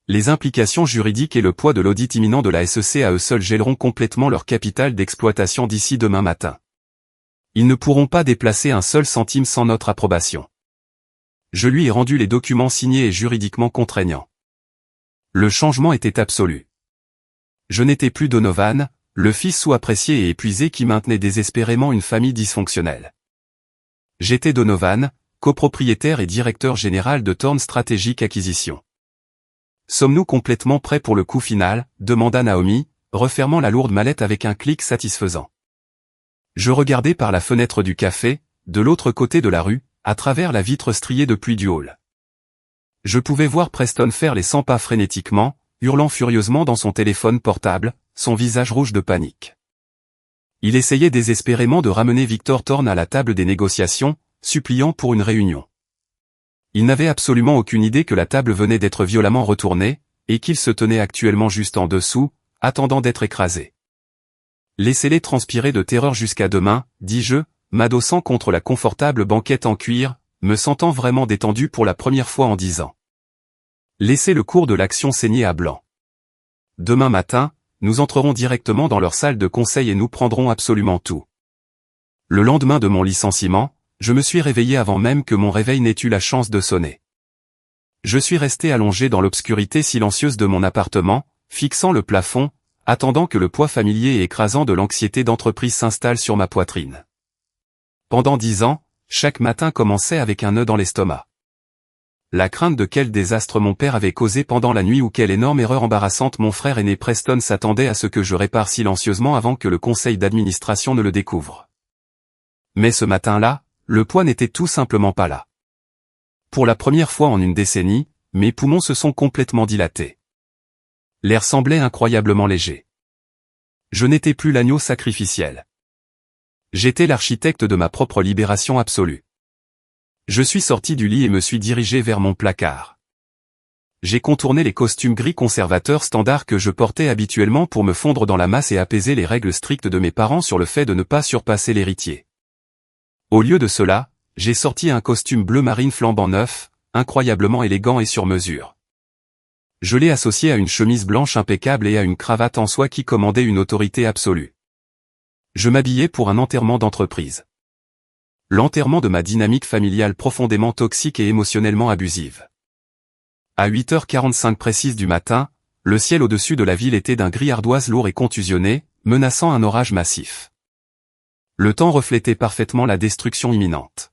S1: Les implications juridiques et le poids de l'audit imminent de la SEC à eux seuls gèleront complètement leur capital d'exploitation d'ici demain matin. Ils ne pourront pas déplacer un seul centime sans notre approbation. Je lui ai rendu les documents signés et juridiquement contraignants. Le changement était absolu. Je n'étais plus Donovan, le fils sous-apprécié et épuisé qui maintenait désespérément une famille dysfonctionnelle. J'étais Donovan, copropriétaire et directeur général de Thorn Strategic Acquisition. Sommes-nous complètement prêts pour le coup final, demanda Naomi, refermant la lourde mallette avec un clic satisfaisant. Je regardais par la fenêtre du café, de l'autre côté de la rue, à travers la vitre striée de pluie du hall. Je pouvais voir Preston faire les 100 pas frénétiquement, hurlant furieusement dans son téléphone portable, son visage rouge de panique. Il essayait désespérément de ramener Victor Thorn à la table des négociations, suppliant pour une réunion. Il n'avait absolument aucune idée que la table venait d'être violemment retournée, et qu'il se tenait actuellement juste en dessous, attendant d'être écrasé. Laissez-les transpirer de terreur jusqu'à demain, dis-je, m'adossant contre la confortable banquette en cuir, me sentant vraiment détendu pour la première fois en 10 ans. Laissez le cours de l'action saigner à blanc. Demain matin, nous entrerons directement dans leur salle de conseil et nous prendrons absolument tout. Le lendemain de mon licenciement, je me suis réveillé avant même que mon réveil n'ait eu la chance de sonner. Je suis resté allongé dans l'obscurité silencieuse de mon appartement, fixant le plafond, attendant que le poids familier et écrasant de l'anxiété d'entreprise s'installe sur ma poitrine. Pendant 10 ans, chaque matin commençait avec un nœud dans l'estomac. La crainte de quel désastre mon père avait causé pendant la nuit ou quelle énorme erreur embarrassante mon frère aîné Preston s'attendait à ce que je répare silencieusement avant que le conseil d'administration ne le découvre. Mais ce matin-là, le poids n'était tout simplement pas là. Pour la première fois en une décennie, mes poumons se sont complètement dilatés. L'air semblait incroyablement léger. Je n'étais plus l'agneau sacrificiel. J'étais l'architecte de ma propre libération absolue. Je suis sorti du lit et me suis dirigé vers mon placard. J'ai contourné les costumes gris conservateurs standards que je portais habituellement pour me fondre dans la masse et apaiser les règles strictes de mes parents sur le fait de ne pas surpasser l'héritier. Au lieu de cela, j'ai sorti un costume bleu marine flambant neuf, incroyablement élégant et sur mesure. Je l'ai associé à une chemise blanche impeccable et à une cravate en soie qui commandait une autorité absolue. Je m'habillais pour un enterrement d'entreprise. L'enterrement de ma dynamique familiale profondément toxique et émotionnellement abusive. À 8h45 précises du matin, le ciel au-dessus de la ville était d'un gris ardoise lourd et contusionné, menaçant un orage massif. Le temps reflétait parfaitement la destruction imminente.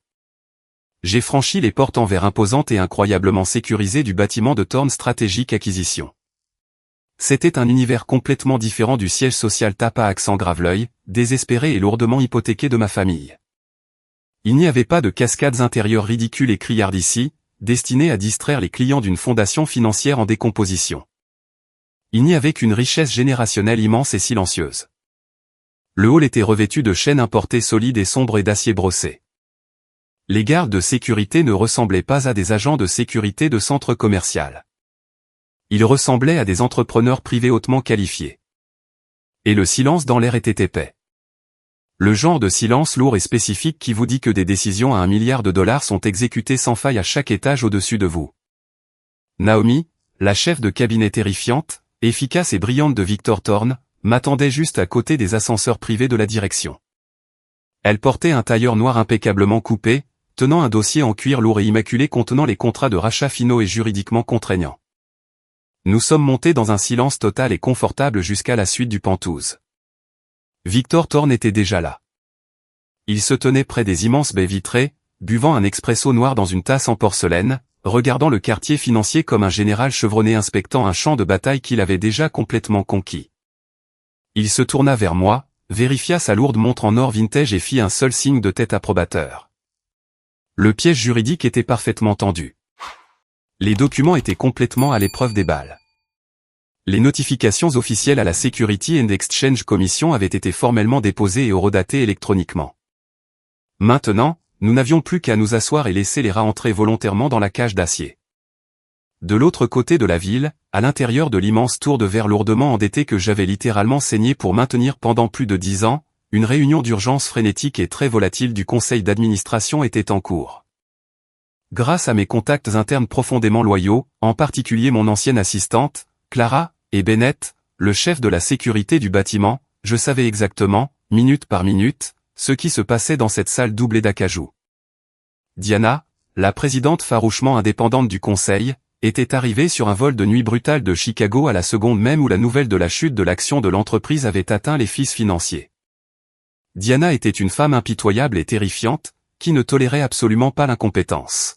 S1: J'ai franchi les portes en verre imposantes et incroyablement sécurisées du bâtiment de Thorn Strategic Acquisition. C'était un univers complètement différent du siège social tape à accent grave-l'œil, désespéré et lourdement hypothéqué de ma famille. Il n'y avait pas de cascades intérieures ridicules et criardes ici, destinées à distraire les clients d'une fondation financière en décomposition. Il n'y avait qu'une richesse générationnelle immense et silencieuse. Le hall était revêtu de chêne importé solides et sombres et d'acier brossé. Les gardes de sécurité ne ressemblaient pas à des agents de sécurité de centre commercial. Ils ressemblaient à des entrepreneurs privés hautement qualifiés. Et le silence dans l'air était épais. Le genre de silence lourd et spécifique qui vous dit que des décisions à $1 milliard sont exécutées sans faille à chaque étage au-dessus de vous. Naomi, la chef de cabinet terrifiante, efficace et brillante de Victor Thorn, m'attendait juste à côté des ascenseurs privés de la direction. Elle portait un tailleur noir impeccablement coupé, tenant un dossier en cuir lourd et immaculé contenant les contrats de rachat finaux et juridiquement contraignants. Nous sommes montés dans un silence total et confortable jusqu'à la suite du Penthouse. Victor Thorn était déjà là. Il se tenait près des immenses baies vitrées, buvant un expresso noir dans une tasse en porcelaine, regardant le quartier financier comme un général chevronné inspectant un champ de bataille qu'il avait déjà complètement conquis. Il se tourna vers moi, vérifia sa lourde montre en or vintage et fit un seul signe de tête approbateur. Le piège juridique était parfaitement tendu. Les documents étaient complètement à l'épreuve des balles. Les notifications officielles à la Security and Exchange Commission avaient été formellement déposées et horodatées électroniquement. Maintenant, nous n'avions plus qu'à nous asseoir et laisser les rats entrer volontairement dans la cage d'acier. De l'autre côté de la ville, à l'intérieur de l'immense tour de verre lourdement endetté que j'avais littéralement saigné pour maintenir pendant plus de 10 ans, une réunion d'urgence frénétique et très volatile du conseil d'administration était en cours. Grâce à mes contacts internes profondément loyaux, en particulier mon ancienne assistante, Clara, et Bennett, le chef de la sécurité du bâtiment, je savais exactement, minute par minute, ce qui se passait dans cette salle doublée d'acajou. Diana, la présidente farouchement indépendante du conseil, était arrivée sur un vol de nuit brutal de Chicago à la seconde même où la nouvelle de la chute de l'action de l'entreprise avait atteint les fils financiers. Diana était une femme impitoyable et terrifiante, qui ne tolérait absolument pas l'incompétence.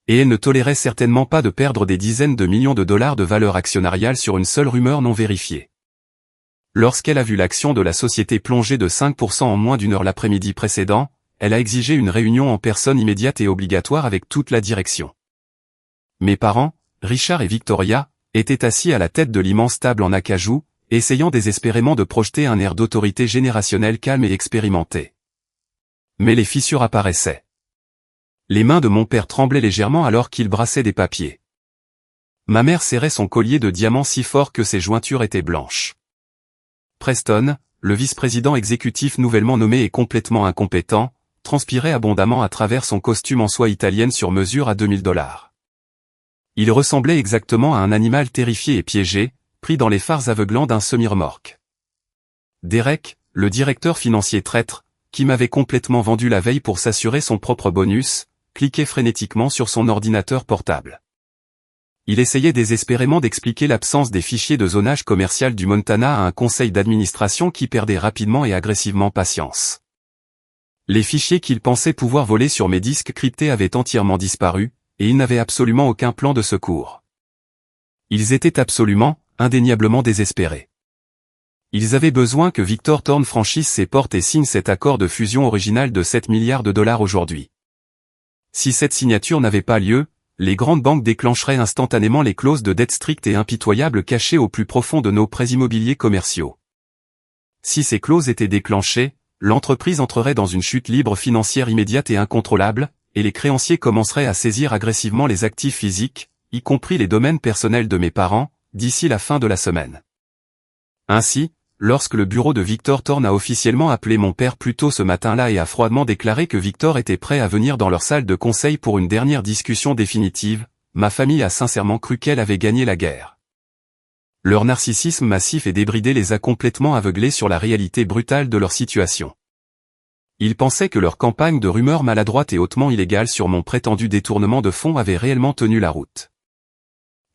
S1: Et elle ne tolérait certainement pas de perdre des dizaines de millions de dollars de valeur actionnariale sur une seule rumeur non vérifiée. Lorsqu'elle a vu l'action de la société plonger de 5% en moins d'une heure l'après-midi précédent, elle a exigé une réunion en personne immédiate et obligatoire avec toute la direction. Mes parents, Richard et Victoria, étaient assis à la tête de l'immense table en acajou, essayant désespérément de projeter un air d'autorité générationnelle calme et expérimenté. Mais les fissures apparaissaient. Les mains de mon père tremblaient légèrement alors qu'il brassait des papiers. Ma mère serrait son collier de diamants si fort que ses jointures étaient blanches. Preston, le vice-président exécutif nouvellement nommé et complètement incompétent, transpirait abondamment à travers son costume en soie italienne sur mesure à $2000. Il ressemblait exactement à un animal terrifié et piégé, pris dans les phares aveuglants d'un semi-remorque. Derek, le directeur financier traître, qui m'avait complètement vendu la veille pour s'assurer son propre bonus, cliquait frénétiquement sur son ordinateur portable. Il essayait désespérément d'expliquer l'absence des fichiers de zonage commercial du Montana à un conseil d'administration qui perdait rapidement et agressivement patience. Les fichiers qu'il pensait pouvoir voler sur mes disques cryptés avaient entièrement disparu, et il n'avait absolument aucun plan de secours. Ils étaient absolument, indéniablement désespérés. Ils avaient besoin que Victor Thorne franchisse ses portes et signe cet accord de fusion original de 7 milliards de dollars aujourd'hui. Si cette signature n'avait pas lieu, les grandes banques déclencheraient instantanément les clauses de dette strictes et impitoyables cachées au plus profond de nos prêts immobiliers commerciaux. Si ces clauses étaient déclenchées, l'entreprise entrerait dans une chute libre financière immédiate et incontrôlable, et les créanciers commenceraient à saisir agressivement les actifs physiques, y compris les domaines personnels de mes parents, d'ici la fin de la semaine. Ainsi, lorsque le bureau de Victor Thorne a officiellement appelé mon père plus tôt ce matin-là et a froidement déclaré que Victor était prêt à venir dans leur salle de conseil pour une dernière discussion définitive, ma famille a sincèrement cru qu'elle avait gagné la guerre. Leur narcissisme massif et débridé les a complètement aveuglés sur la réalité brutale de leur situation. Ils pensaient que leur campagne de rumeurs maladroite et hautement illégale sur mon prétendu détournement de fonds avait réellement tenu la route.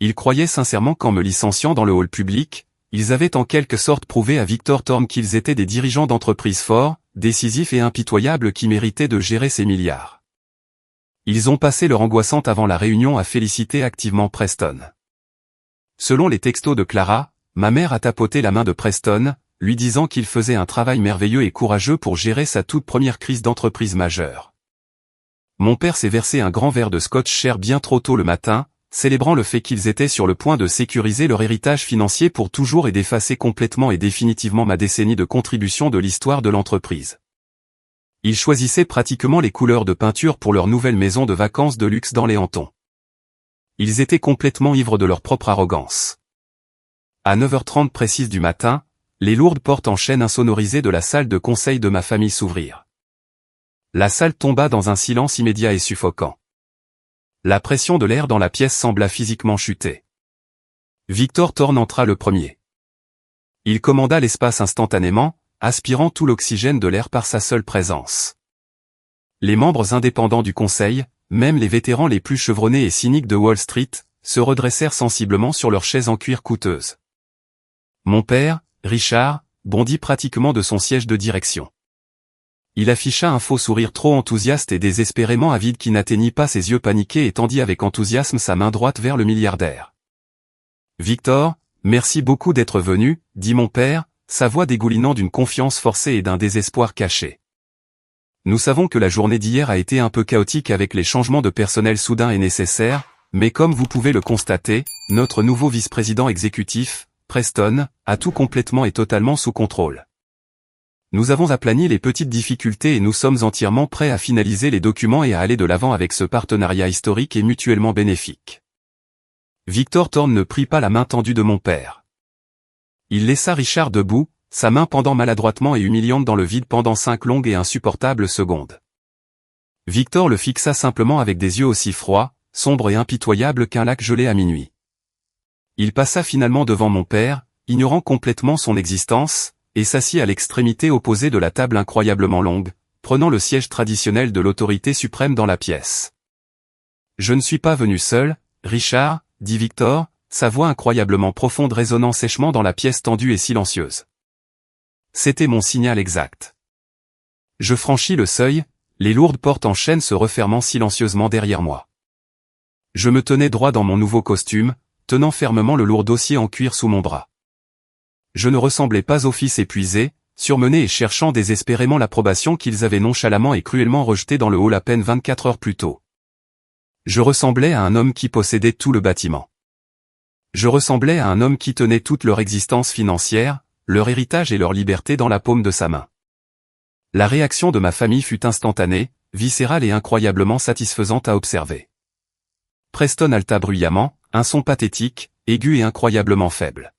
S1: Ils croyaient sincèrement qu'en me licenciant dans le hall public, ils avaient en quelque sorte prouvé à Victor Thorne qu'ils étaient des dirigeants d'entreprise forts, décisifs et impitoyables qui méritaient de gérer ces milliards. Ils ont passé leur angoissante avant la réunion à féliciter activement Preston. Selon les textos de Clara, ma mère a tapoté la main de Preston, lui disant qu'il faisait un travail merveilleux et courageux pour gérer sa toute première crise d'entreprise majeure. Mon père s'est versé un grand verre de scotch cher bien trop tôt le matin, célébrant le fait qu'ils étaient sur le point de sécuriser leur héritage financier pour toujours et d'effacer complètement et définitivement ma décennie de contribution de l'histoire de l'entreprise. Ils choisissaient pratiquement les couleurs de peinture pour leur nouvelle maison de vacances de luxe dans les Hamptons. Ils étaient complètement ivres de leur propre arrogance. À 9h30 précise du matin, les lourdes portes en chêne insonorisées de la salle de conseil de ma famille s'ouvrirent. La salle tomba dans un silence immédiat et suffocant. La pression de l'air dans la pièce sembla physiquement chuter. Victor Thorne entra le premier. Il commanda l'espace instantanément, aspirant tout l'oxygène de l'air par sa seule présence. Les membres indépendants du conseil, même les vétérans les plus chevronnés et cyniques de Wall Street, se redressèrent sensiblement sur leurs chaises en cuir coûteuse. Mon père, Richard, bondit pratiquement de son siège de direction. Il afficha un faux sourire trop enthousiaste et désespérément avide qui n'atteignit pas ses yeux paniqués et tendit avec enthousiasme sa main droite vers le milliardaire. « Victor, merci beaucoup d'être venu, dit mon père, sa voix dégoulinant d'une confiance forcée et d'un désespoir caché. Nous savons que la journée d'hier a été un peu chaotique avec les changements de personnel soudains et nécessaires, mais comme vous pouvez le constater, notre nouveau vice-président exécutif, Preston, a tout complètement et totalement sous contrôle. Nous avons aplani les petites difficultés et nous sommes entièrement prêts à finaliser les documents et à aller de l'avant avec ce partenariat historique et mutuellement bénéfique. Victor Thorne ne prit pas la main tendue de mon père. Il laissa Richard debout, sa main pendant maladroitement et humiliante dans le vide pendant 5 longues et insupportables secondes. Victor le fixa simplement avec des yeux aussi froids, sombres et impitoyables qu'un lac gelé à minuit. Il passa finalement devant mon père, ignorant complètement son existence, et s'assit à l'extrémité opposée de la table incroyablement longue, prenant le siège traditionnel de l'autorité suprême dans la pièce. « Je ne suis pas venu seul, Richard, » dit Victor, sa voix incroyablement profonde résonnant sèchement dans la pièce tendue et silencieuse. C'était mon signal exact. Je franchis le seuil, les lourdes portes en chêne se refermant silencieusement derrière moi. Je me tenais droit dans mon nouveau costume, tenant fermement le lourd dossier en cuir sous mon bras. Je ne ressemblais pas au fils épuisé, surmené et cherchant désespérément l'approbation qu'ils avaient nonchalamment et cruellement rejetée dans le hall à peine 24 heures plus tôt. Je ressemblais à un homme qui possédait tout le bâtiment. Je ressemblais à un homme qui tenait toute leur existence financière, leur héritage et leur liberté dans la paume de sa main. La réaction de ma famille fut instantanée, viscérale et incroyablement satisfaisante à observer. Preston halta bruyamment, un son pathétique, aigu et incroyablement faible.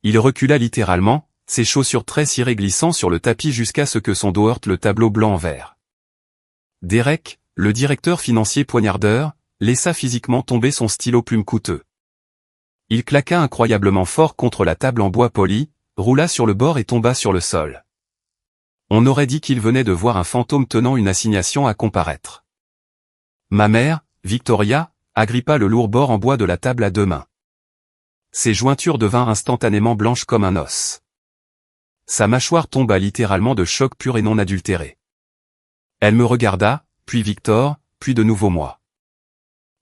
S1: Il recula littéralement, ses chaussures très cirées glissant sur le tapis jusqu'à ce que son dos heurte le tableau blanc en verre. Derek, le directeur financier poignardeur, laissa physiquement tomber son stylo plume coûteux. Il claqua incroyablement fort contre la table en bois poli, roula sur le bord et tomba sur le sol. On aurait dit qu'il venait de voir un fantôme tenant une assignation à comparaître. Ma mère, Victoria, agrippa le lourd bord en bois de la table à 2 mains. Ses jointures devinrent instantanément blanches comme un os. Sa mâchoire tomba littéralement de choc pur et non adultéré. Elle me regarda, puis Victor, puis de nouveau moi.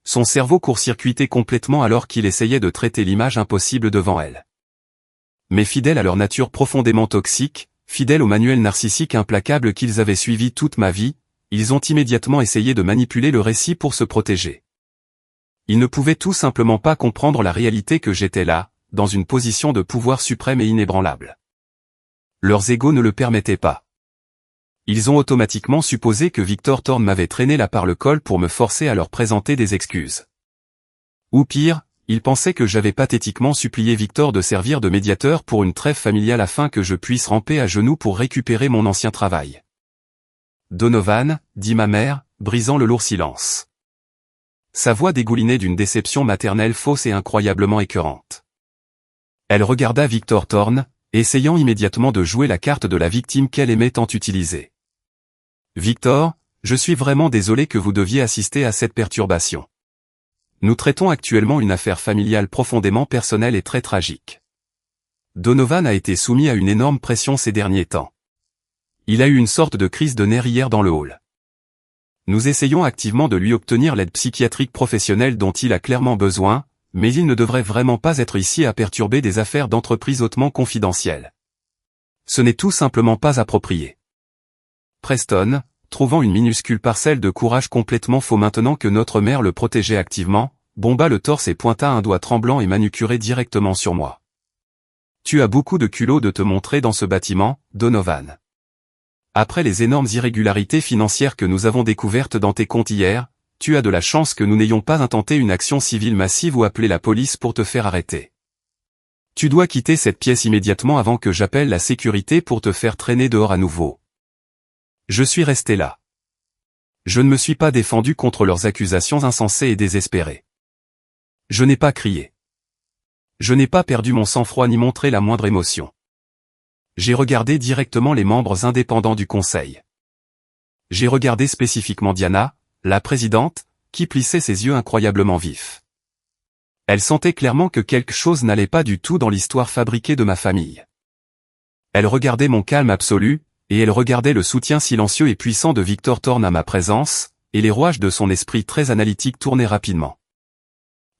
S1: Son cerveau court-circuitait complètement alors qu'il essayait de traiter l'image impossible devant elle. Mais fidèles à leur nature profondément toxique, fidèles au manuel narcissique implacable qu'ils avaient suivi toute ma vie, ils ont immédiatement essayé de manipuler le récit pour se protéger. Ils ne pouvaient tout simplement pas comprendre la réalité que j'étais là, dans une position de pouvoir suprême et inébranlable. Leurs égos ne le permettaient pas. Ils ont automatiquement supposé que Victor Thorne m'avait traîné là par le col pour me forcer à leur présenter des excuses. Ou pire, ils pensaient que j'avais pathétiquement supplié Victor de servir de médiateur pour une trêve familiale afin que je puisse ramper à genoux pour récupérer mon ancien travail. Donovan, dit ma mère, brisant le lourd silence. Sa voix dégoulinait d'une déception maternelle fausse et incroyablement écœurante. Elle regarda Victor Thorne, essayant immédiatement de jouer la carte de la victime qu'elle aimait tant utiliser. Victor, je suis vraiment désolé que vous deviez assister à cette perturbation. Nous traitons actuellement une affaire familiale profondément personnelle et très tragique. Donovan a été soumis à une énorme pression ces derniers temps. Il a eu une sorte de crise de nerfs hier dans le hall. Nous essayons activement de lui obtenir l'aide psychiatrique professionnelle dont il a clairement besoin, mais il ne devrait vraiment pas être ici à perturber des affaires d'entreprise hautement confidentielles. Ce n'est tout simplement pas approprié. Preston, trouvant une minuscule parcelle de courage complètement faux maintenant que notre mère le protégeait activement, bomba le torse et pointa un doigt tremblant et manucuré directement sur moi. Tu as beaucoup de culot de te montrer dans ce bâtiment, Donovan. Après les énormes irrégularités financières que nous avons découvertes dans tes comptes hier, tu as de la chance que nous n'ayons pas intenté une action civile massive ou appelé la police pour te faire arrêter. Tu dois quitter cette pièce immédiatement avant que j'appelle la sécurité pour te faire traîner dehors à nouveau. Je suis resté là. Je ne me suis pas défendu contre leurs accusations insensées et désespérées. Je n'ai pas crié. Je n'ai pas perdu mon sang-froid ni montré la moindre émotion. J'ai regardé directement les membres indépendants du conseil. J'ai regardé spécifiquement Diana, la présidente, qui plissait ses yeux incroyablement vifs. Elle sentait clairement que quelque chose n'allait pas du tout dans l'histoire fabriquée de ma famille. Elle regardait mon calme absolu, et elle regardait le soutien silencieux et puissant de Victor Thorne à ma présence, et les rouages de son esprit très analytique tournaient rapidement.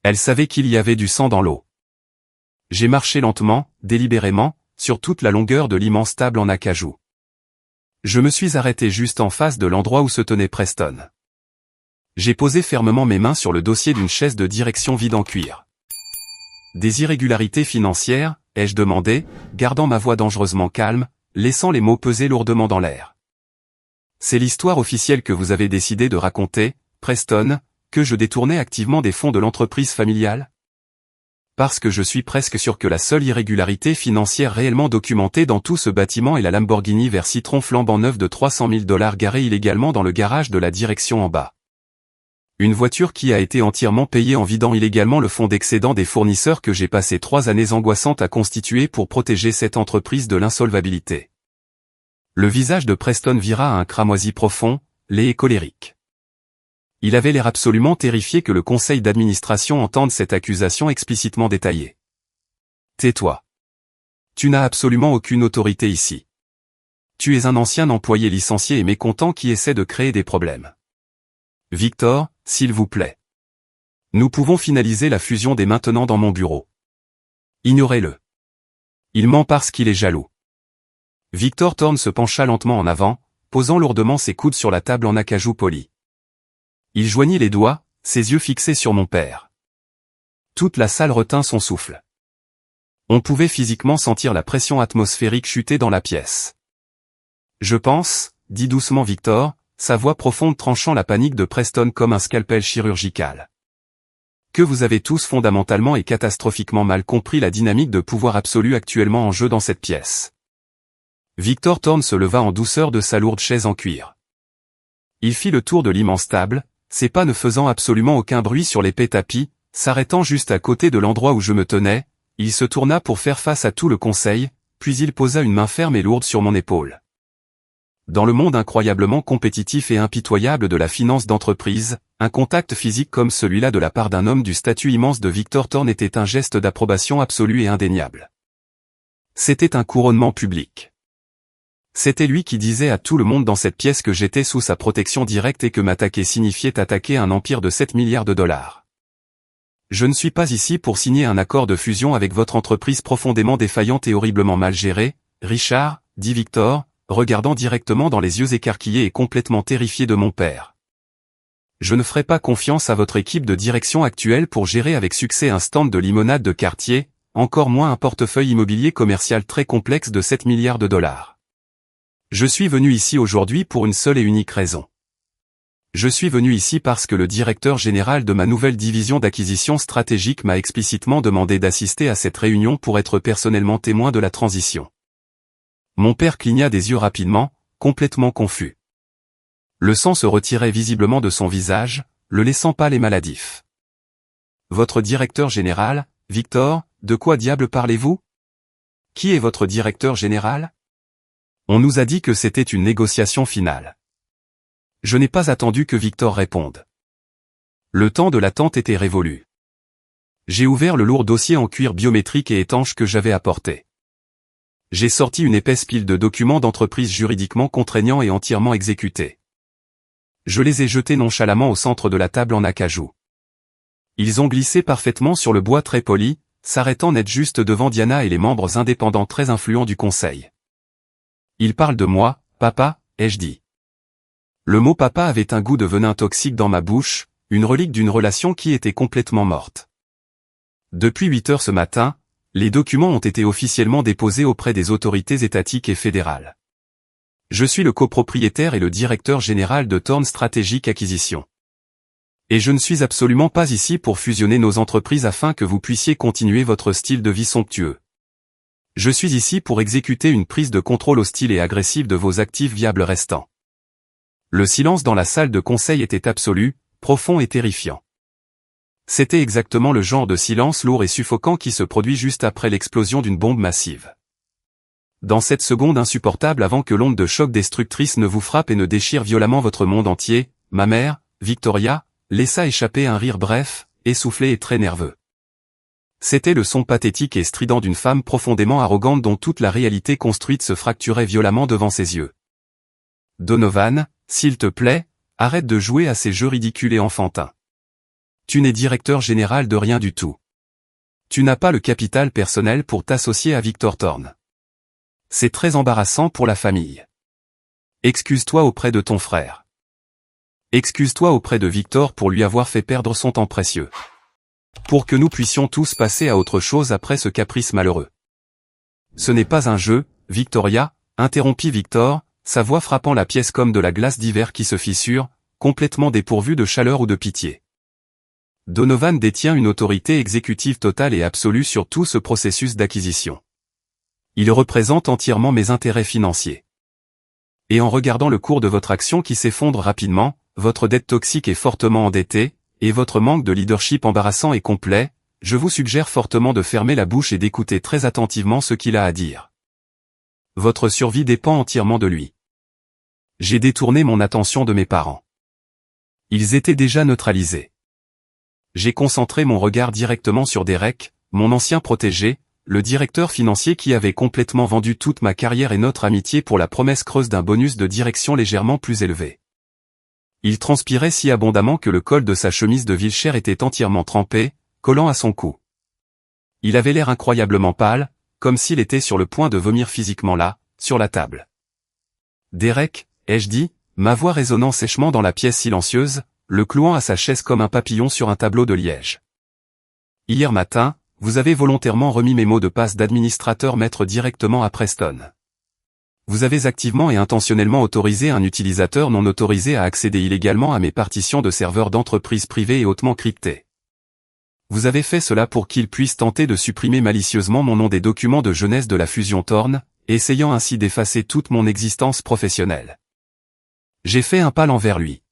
S1: Elle savait qu'il y avait du sang dans l'eau. J'ai marché lentement, délibérément, sur toute la longueur de l'immense table en acajou. Je me suis arrêté juste en face de l'endroit où se tenait Preston. J'ai posé fermement mes mains sur le dossier d'une chaise de direction vide en cuir. Des irrégularités financières, ai-je demandé, gardant ma voix dangereusement calme, laissant les mots peser lourdement dans l'air. C'est l'histoire officielle que vous avez décidé de raconter, Preston, que je détournais activement des fonds de l'entreprise familiale? Parce que je suis presque sûr que la seule irrégularité financière réellement documentée dans tout ce bâtiment est la Lamborghini vert citron flambant neuve de 300 000 $ garée illégalement dans le garage de la direction en bas. Une voiture qui a été entièrement payée en vidant illégalement le fonds d'excédent des fournisseurs que j'ai passé 3 années angoissantes à constituer pour protéger cette entreprise de l'insolvabilité. Le visage de Preston vira à un cramoisi profond, laid et colérique. Il avait l'air absolument terrifié que le conseil d'administration entende cette accusation explicitement détaillée. Tais-toi. Tu n'as absolument aucune autorité ici. Tu es un ancien employé licencié et mécontent qui essaie de créer des problèmes. Victor, s'il vous plaît. Nous pouvons finaliser la fusion dès maintenant dans mon bureau. Ignorez-le. Il ment parce qu'il est jaloux. Victor Thorne se pencha lentement en avant, posant lourdement ses coudes sur la table en acajou poli. Il joignit les doigts, ses yeux fixés sur mon père. Toute la salle retint son souffle. On pouvait physiquement sentir la pression atmosphérique chuter dans la pièce. Je pense, dit doucement Victor, sa voix profonde tranchant la panique de Preston comme un scalpel chirurgical. Que vous avez tous fondamentalement et catastrophiquement mal compris la dynamique de pouvoir absolu actuellement en jeu dans cette pièce. Victor Thorne se leva en douceur de sa lourde chaise en cuir. Il fit le tour de l'immense table, ses pas ne faisant absolument aucun bruit sur l'épais tapis, s'arrêtant juste à côté de l'endroit où je me tenais, il se tourna pour faire face à tout le conseil, puis il posa une main ferme et lourde sur mon épaule. Dans le monde incroyablement compétitif et impitoyable de la finance d'entreprise, un contact physique comme celui-là de la part d'un homme du statut immense de Victor Thorne était un geste d'approbation absolu et indéniable. C'était un couronnement public. C'était lui qui disait à tout le monde dans cette pièce que j'étais sous sa protection directe et que m'attaquer signifiait attaquer un empire de 7 milliards de dollars. Je ne suis pas ici pour signer un accord de fusion avec votre entreprise profondément défaillante et horriblement mal gérée, Richard, dit Victor, regardant directement dans les yeux écarquillés et complètement terrifiés de mon père. Je ne ferai pas confiance à votre équipe de direction actuelle pour gérer avec succès un stand de limonade de quartier, encore moins un portefeuille immobilier commercial très complexe de 7 milliards de dollars. Je suis venu ici aujourd'hui pour une seule et unique raison. Je suis venu ici parce que le directeur général de ma nouvelle division d'acquisition stratégique m'a explicitement demandé d'assister à cette réunion pour être personnellement témoin de la transition. Mon père cligna des yeux rapidement, complètement confus. Le sang se retirait visiblement de son visage, le laissant pâle et maladif. Votre directeur général, Victor, de quoi diable parlez-vous? Qui est votre directeur général? On nous a dit que c'était une négociation finale. Je n'ai pas attendu que Victor réponde. Le temps de l'attente était révolu. J'ai ouvert le lourd dossier en cuir biométrique et étanche que j'avais apporté. J'ai sorti une épaisse pile de documents d'entreprise juridiquement contraignants et entièrement exécutés. Je les ai jetés nonchalamment au centre de la table en acajou. Ils ont glissé parfaitement sur le bois très poli, s'arrêtant net juste devant Diana et les membres indépendants très influents du conseil. Il parle de moi, papa, ai-je dit. Le mot papa avait un goût de venin toxique dans ma bouche, une relique d'une relation qui était complètement morte. Depuis 8 heures ce matin, les documents ont été officiellement déposés auprès des autorités étatiques et fédérales. Je suis le copropriétaire et le directeur général de Thorne Strategic Acquisition. Et je ne suis absolument pas ici pour fusionner nos entreprises afin que vous puissiez continuer votre style de vie somptueux. Je suis ici pour exécuter une prise de contrôle hostile et agressive de vos actifs viables restants. Le silence dans la salle de conseil était absolu, profond et terrifiant. C'était exactement le genre de silence lourd et suffocant qui se produit juste après l'explosion d'une bombe massive. Dans cette seconde insupportable avant que l'onde de choc destructrice ne vous frappe et ne déchire violemment votre monde entier, ma mère, Victoria, laissa échapper un rire bref, essoufflé et très nerveux. C'était le son pathétique et strident d'une femme profondément arrogante dont toute la réalité construite se fracturait violemment devant ses yeux. Donovan, s'il te plaît, arrête de jouer à ces jeux ridicules et enfantins. Tu n'es directeur général de rien du tout. Tu n'as pas le capital personnel pour t'associer à Victor Thorne. C'est très embarrassant pour la famille. Excuse-toi auprès de ton frère. Excuse-toi auprès de Victor pour lui avoir fait perdre son temps précieux. Pour que nous puissions tous passer à autre chose après ce caprice malheureux. Ce n'est pas un jeu, Victoria, interrompit Victor, sa voix frappant la pièce comme de la glace d'hiver qui se fissure, complètement dépourvue de chaleur ou de pitié. Donovan détient une autorité exécutive totale et absolue sur tout ce processus d'acquisition. Il représente entièrement mes intérêts financiers. Et en regardant le cours de votre action qui s'effondre rapidement, votre dette toxique est fortement endettée, et votre manque de leadership embarrassant et complet, je vous suggère fortement de fermer la bouche et d'écouter très attentivement ce qu'il a à dire. Votre survie dépend entièrement de lui. J'ai détourné mon attention de mes parents. Ils étaient déjà neutralisés. J'ai concentré mon regard directement sur Derek, mon ancien protégé, le directeur financier qui avait complètement vendu toute ma carrière et notre amitié pour la promesse creuse d'un bonus de direction légèrement plus élevé. Il transpirait si abondamment que le col de sa chemise de Wilshire était entièrement trempé, collant à son cou. Il avait l'air incroyablement pâle, comme s'il était sur le point de vomir physiquement là, sur la table. Derek, ai-je dit, ma voix résonnant sèchement dans la pièce silencieuse, le clouant à sa chaise comme un papillon sur un tableau de liège. Hier matin, vous avez volontairement remis mes mots de passe d'administrateur maître directement à Preston. Vous avez activement et intentionnellement autorisé un utilisateur non autorisé à accéder illégalement à mes partitions de serveurs d'entreprise privées et hautement cryptées. Vous avez fait cela pour qu'il puisse tenter de supprimer malicieusement mon nom des documents de jeunesse de la fusion Thorne, essayant ainsi d'effacer toute mon existence professionnelle. J'ai fait un pas envers lui.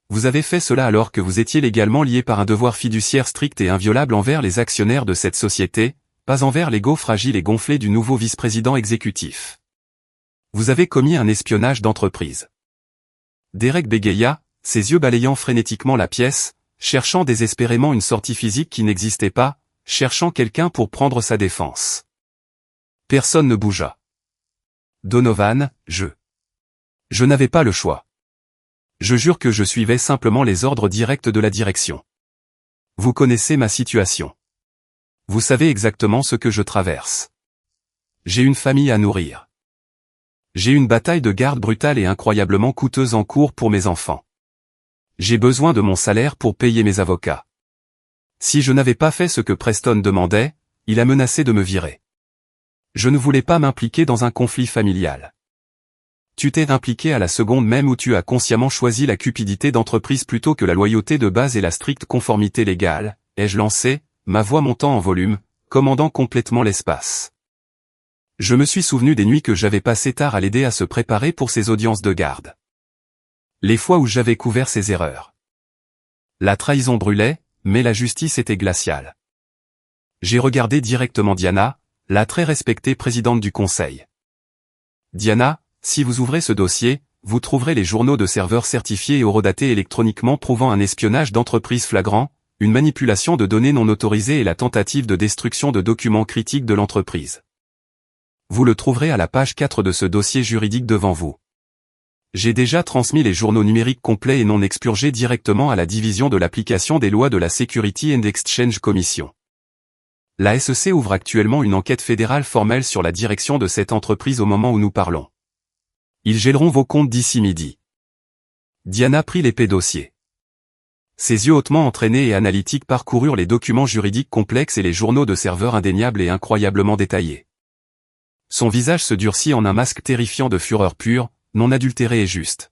S1: Vous avez fait cela alors que vous étiez légalement lié par un devoir fiduciaire strict et inviolable envers les actionnaires de cette société, pas envers l'ego fragile et gonflé du nouveau vice-président exécutif. Vous avez commis un espionnage d'entreprise. Derek bégaya, ses yeux balayant frénétiquement la pièce, cherchant désespérément une sortie physique qui n'existait pas, cherchant quelqu'un pour prendre sa défense. Personne ne bougea. Donovan, je n'avais pas le choix. Je jure que je suivais simplement les ordres directs de la direction. Vous connaissez ma situation. Vous savez exactement ce que je traverse. J'ai une famille à nourrir. J'ai une bataille de garde brutale et incroyablement coûteuse en cours pour mes enfants. J'ai besoin de mon salaire pour payer mes avocats. Si je n'avais pas fait ce que Preston demandait, il a menacé de me virer. Je ne voulais pas m'impliquer dans un conflit familial. Tu t'es impliqué à la seconde même où tu as consciemment choisi la cupidité d'entreprise plutôt que la loyauté de base et la stricte conformité légale, ai-je lancé, ma voix montant en volume, commandant complètement l'espace. Je me suis souvenu des nuits que j'avais passées tard à l'aider à se préparer pour ses audiences de garde. Les fois où j'avais couvert ses erreurs. La trahison brûlait, mais la justice était glaciale. J'ai regardé directement Diana, la très respectée présidente du conseil. Diana, si vous ouvrez ce dossier, vous trouverez les journaux de serveurs certifiés et horodatés électroniquement prouvant un espionnage d'entreprise flagrant, une manipulation de données non autorisées et la tentative de destruction de documents critiques de l'entreprise. Vous le trouverez à la page 4 de ce dossier juridique devant vous. J'ai déjà transmis les journaux numériques complets et non expurgés directement à la division de l'application des lois de la Security and Exchange Commission. La SEC ouvre actuellement une enquête fédérale formelle sur la direction de cette entreprise au moment où nous parlons. Ils gèleront vos comptes d'ici midi. Diana prit l'épais dossier. Ses yeux hautement entraînés et analytiques parcoururent les documents juridiques complexes et les journaux de serveurs indéniables et incroyablement détaillés. Son visage se durcit en un masque terrifiant de fureur pure, non adultéré et juste.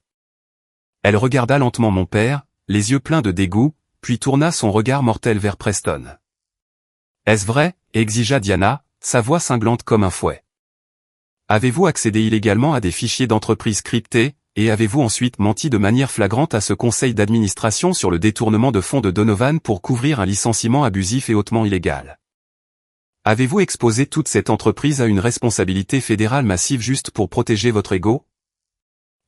S1: Elle regarda lentement mon père, les yeux pleins de dégoût, puis tourna son regard mortel vers Preston. « Est-ce vrai ?» exigea Diana, sa voix cinglante comme un fouet. Avez-vous accédé illégalement à des fichiers d'entreprise cryptés, et avez-vous ensuite menti de manière flagrante à ce conseil d'administration sur le détournement de fonds de Donovan pour couvrir un licenciement abusif et hautement illégal? Avez-vous exposé toute cette entreprise à une responsabilité fédérale massive juste pour protéger votre ego?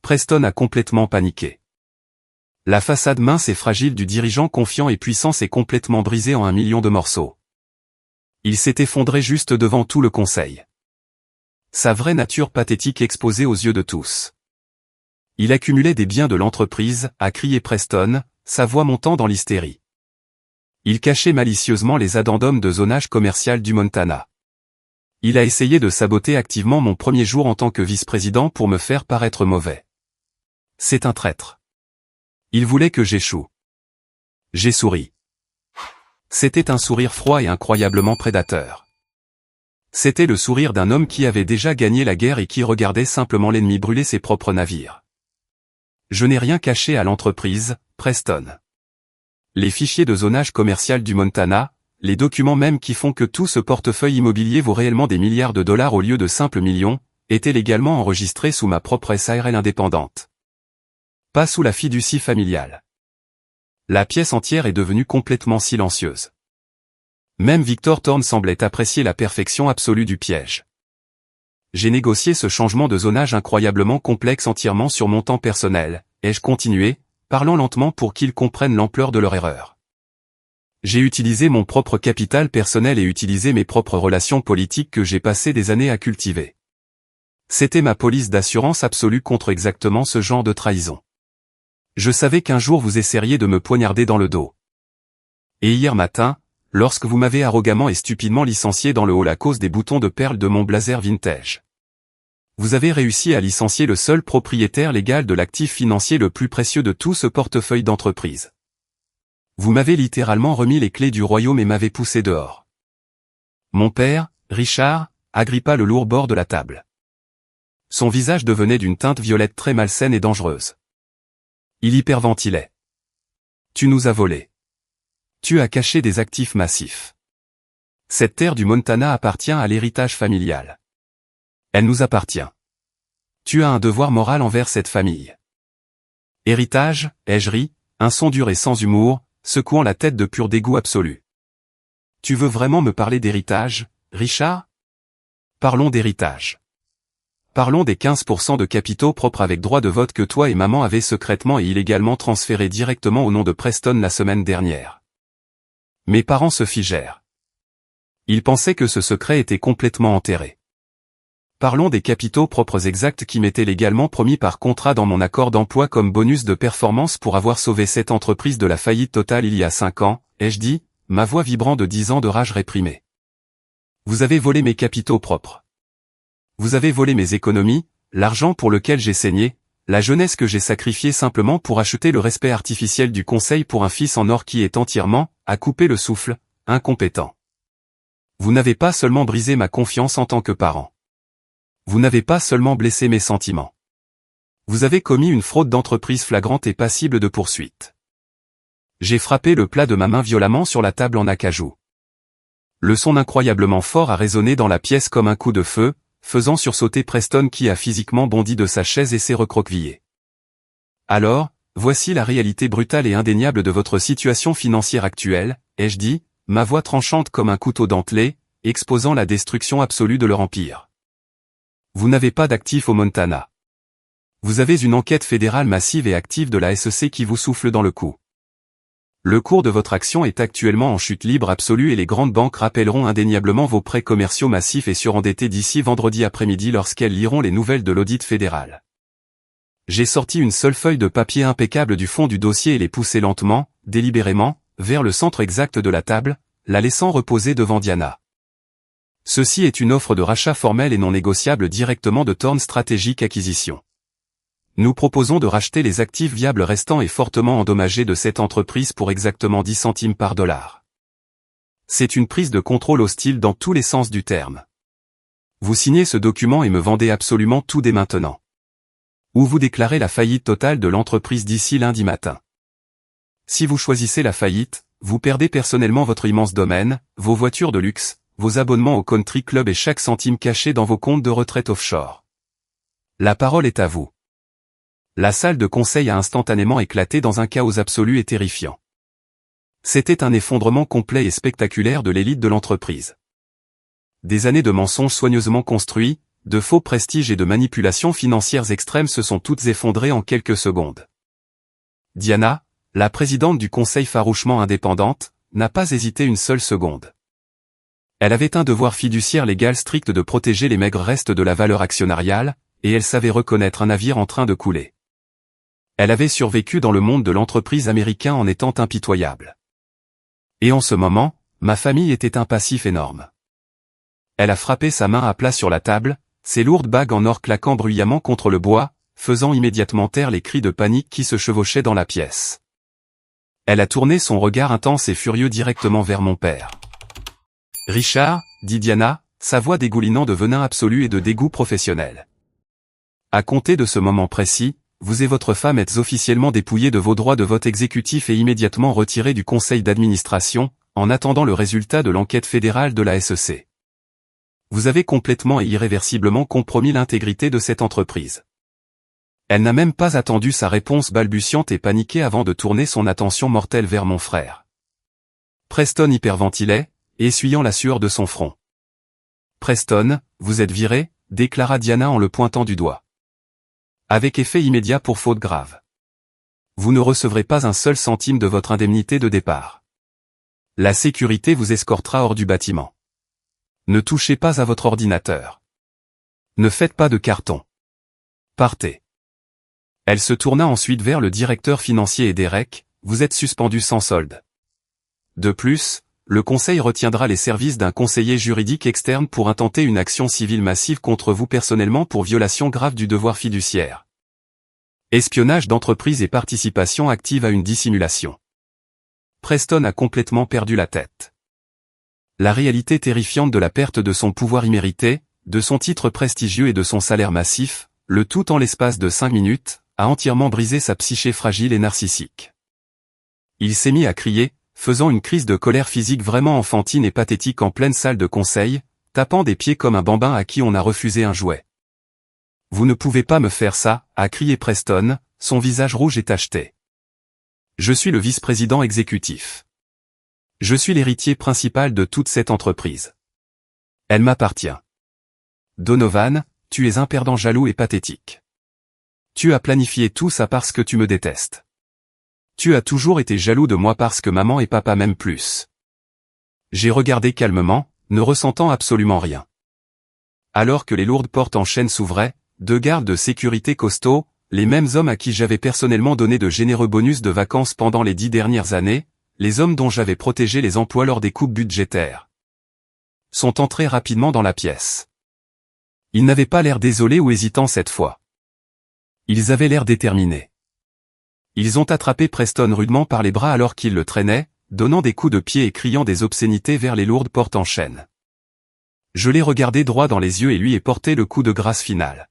S1: Preston a complètement paniqué. La façade mince et fragile du dirigeant confiant et puissant s'est complètement brisée en 1 million de morceaux. Il s'est effondré juste devant tout le conseil. Sa vraie nature pathétique exposée aux yeux de tous. Il accumulait des biens de l'entreprise, a crié Preston, sa voix montant dans l'hystérie. Il cachait malicieusement les addendums de zonage commercial du Montana. Il a essayé de saboter activement mon premier jour en tant que vice-président pour me faire paraître mauvais. C'est un traître. Il voulait que j'échoue. J'ai souri. C'était un sourire froid et incroyablement prédateur. C'était le sourire d'un homme qui avait déjà gagné la guerre et qui regardait simplement l'ennemi brûler ses propres navires. Je n'ai rien caché à l'entreprise, Preston. Les fichiers de zonage commercial du Montana, les documents même qui font que tout ce portefeuille immobilier vaut réellement des milliards de dollars au lieu de simples millions, étaient légalement enregistrés sous ma propre SARL indépendante. Pas sous la fiducie familiale. La pièce entière est devenue complètement silencieuse. Même Victor Thorne semblait apprécier la perfection absolue du piège. J'ai négocié ce changement de zonage incroyablement complexe entièrement sur mon temps personnel, ai-je continué, parlant lentement pour qu'ils comprennent l'ampleur de leur erreur. J'ai utilisé mon propre capital personnel et utilisé mes propres relations politiques que j'ai passé des années à cultiver. C'était ma police d'assurance absolue contre exactement ce genre de trahison. Je savais qu'un jour vous essaieriez de me poignarder dans le dos. Et hier matin, lorsque vous m'avez arrogamment et stupidement licencié dans le hall à cause des boutons de perles de mon blazer vintage. Vous avez réussi à licencier le seul propriétaire légal de l'actif financier le plus précieux de tout ce portefeuille d'entreprise. Vous m'avez littéralement remis les clés du royaume et m'avez poussé dehors. Mon père, Richard, agrippa le lourd bord de la table. Son visage devenait d'une teinte violette très malsaine et dangereuse. Il hyperventilait. Tu nous as volés. Tu as caché des actifs massifs. Cette terre du Montana appartient à l'héritage familial. Elle nous appartient. Tu as un devoir moral envers cette famille. Héritage, ai-je ri, un son dur et sans humour, secouant la tête de pur dégoût absolu. Tu veux vraiment me parler d'héritage, Richard? Parlons d'héritage. Parlons des 15% de capitaux propres avec droit de vote que toi et maman avez secrètement et illégalement transférés directement au nom de Preston la semaine dernière. Mes parents se figèrent. Ils pensaient que ce secret était complètement enterré. Parlons des capitaux propres exacts qui m'étaient légalement promis par contrat dans mon accord d'emploi comme bonus de performance pour avoir sauvé cette entreprise de la faillite totale il y a 5 ans, ai-je dit, ma voix vibrant de 10 ans de rage réprimée. Vous avez volé mes capitaux propres. Vous avez volé mes économies, l'argent pour lequel j'ai saigné, la jeunesse que j'ai sacrifiée simplement pour acheter le respect artificiel du conseil pour un fils en or qui est entièrement, à couper le souffle, incompétent. Vous n'avez pas seulement brisé ma confiance en tant que parent. Vous n'avez pas seulement blessé mes sentiments. Vous avez commis une fraude d'entreprise flagrante et passible de poursuite. J'ai frappé le plat de ma main violemment sur la table en acajou. Le son incroyablement fort a résonné dans la pièce comme un coup de feu, faisant sursauter Preston qui a physiquement bondi de sa chaise et s'est recroquevillé. Alors, voici la réalité brutale et indéniable de votre situation financière actuelle, ai-je dit, ma voix tranchante comme un couteau dentelé, exposant la destruction absolue de leur empire. Vous n'avez pas d'actifs au Montana. Vous avez une enquête fédérale massive et active de la SEC qui vous souffle dans le cou. Le cours de votre action est actuellement en chute libre absolue et les grandes banques rappelleront indéniablement vos prêts commerciaux massifs et surendettés d'ici vendredi après-midi lorsqu'elles liront les nouvelles de l'audit fédéral. J'ai sorti une seule feuille de papier impeccable du fond du dossier et les poussé lentement, délibérément, vers le centre exact de la table, la laissant reposer devant Diana. Ceci est une offre de rachat formelle et non négociable directement de Thorne Strategic Acquisition. Nous proposons de racheter les actifs viables restants et fortement endommagés de cette entreprise pour exactement 10 centimes par dollar. C'est une prise de contrôle hostile dans tous les sens du terme. Vous signez ce document et me vendez absolument tout dès maintenant. Ou vous déclarez la faillite totale de l'entreprise d'ici lundi matin. Si vous choisissez la faillite, vous perdez personnellement votre immense domaine, vos voitures de luxe, vos abonnements au country club et chaque centime caché dans vos comptes de retraite offshore. La parole est à vous. La salle de conseil a instantanément éclaté dans un chaos absolu et terrifiant. C'était un effondrement complet et spectaculaire de l'élite de l'entreprise. Des années de mensonges soigneusement construits, de faux prestiges et de manipulations financières extrêmes se sont toutes effondrées en quelques secondes. Diana, la présidente du conseil farouchement indépendante, n'a pas hésité une seule seconde. Elle avait un devoir fiduciaire légal strict de protéger les maigres restes de la valeur actionnariale, et elle savait reconnaître un navire en train de couler. Elle avait survécu dans le monde de l'entreprise américain en étant impitoyable. Et en ce moment, ma famille était un passif énorme. Elle a frappé sa main à plat sur la table, ses lourdes bagues en or claquant bruyamment contre le bois, faisant immédiatement taire les cris de panique qui se chevauchaient dans la pièce. Elle a tourné son regard intense et furieux directement vers mon père. « Richard, » dit Diana, sa voix dégoulinant de venin absolu et de dégoût professionnel. À compter de ce moment précis, vous et votre femme êtes officiellement dépouillés de vos droits de vote exécutif et immédiatement retirés du conseil d'administration, en attendant le résultat de l'enquête fédérale de la SEC. Vous avez complètement et irréversiblement compromis l'intégrité de cette entreprise. Elle n'a même pas attendu sa réponse balbutiante et paniquée avant de tourner son attention mortelle vers mon frère. Preston hyperventilait, essuyant la sueur de son front. « Preston, vous êtes viré », déclara Diana en le pointant du doigt. « Avec effet immédiat pour faute grave. Vous ne recevrez pas un seul centime de votre indemnité de départ. La sécurité vous escortera hors du bâtiment. Ne touchez pas à votre ordinateur. Ne faites pas de carton. Partez. » Elle se tourna ensuite vers le directeur financier et Derek, « Vous êtes suspendu sans solde. De plus, le conseil retiendra les services d'un conseiller juridique externe pour intenter une action civile massive contre vous personnellement pour violation grave du devoir fiduciaire. Espionnage d'entreprise et participation active à une dissimulation. » Preston a complètement perdu la tête. La réalité terrifiante de la perte de son pouvoir immérité, de son titre prestigieux et de son salaire massif, le tout en l'espace de 5 minutes, a entièrement brisé sa psyché fragile et narcissique. Il s'est mis à crier, faisant une crise de colère physique vraiment enfantine et pathétique en pleine salle de conseil, tapant des pieds comme un bambin à qui on a refusé un jouet. « Vous ne pouvez pas me faire ça », a crié Preston, son visage rouge et tacheté. « Je suis le vice-président exécutif. Je suis l'héritier principal de toute cette entreprise. Elle m'appartient. Donovan, tu es un perdant jaloux et pathétique. Tu as planifié tout ça parce que tu me détestes. Tu as toujours été jaloux de moi parce que maman et papa m'aiment plus. » J'ai regardé calmement, ne ressentant absolument rien. Alors que les lourdes portes en chaîne s'ouvraient, 2 gardes de sécurité costauds, les mêmes hommes à qui j'avais personnellement donné de généreux bonus de vacances pendant les 10 dernières années, les hommes dont j'avais protégé les emplois lors des coupes budgétaires, sont entrés rapidement dans la pièce. Ils n'avaient pas l'air désolés ou hésitants cette fois. Ils avaient l'air déterminés. Ils ont attrapé Preston rudement par les bras alors qu'il le traînait, donnant des coups de pied et criant des obscénités vers les lourdes portes en chaîne. Je l'ai regardé droit dans les yeux et lui ai porté le coup de grâce final.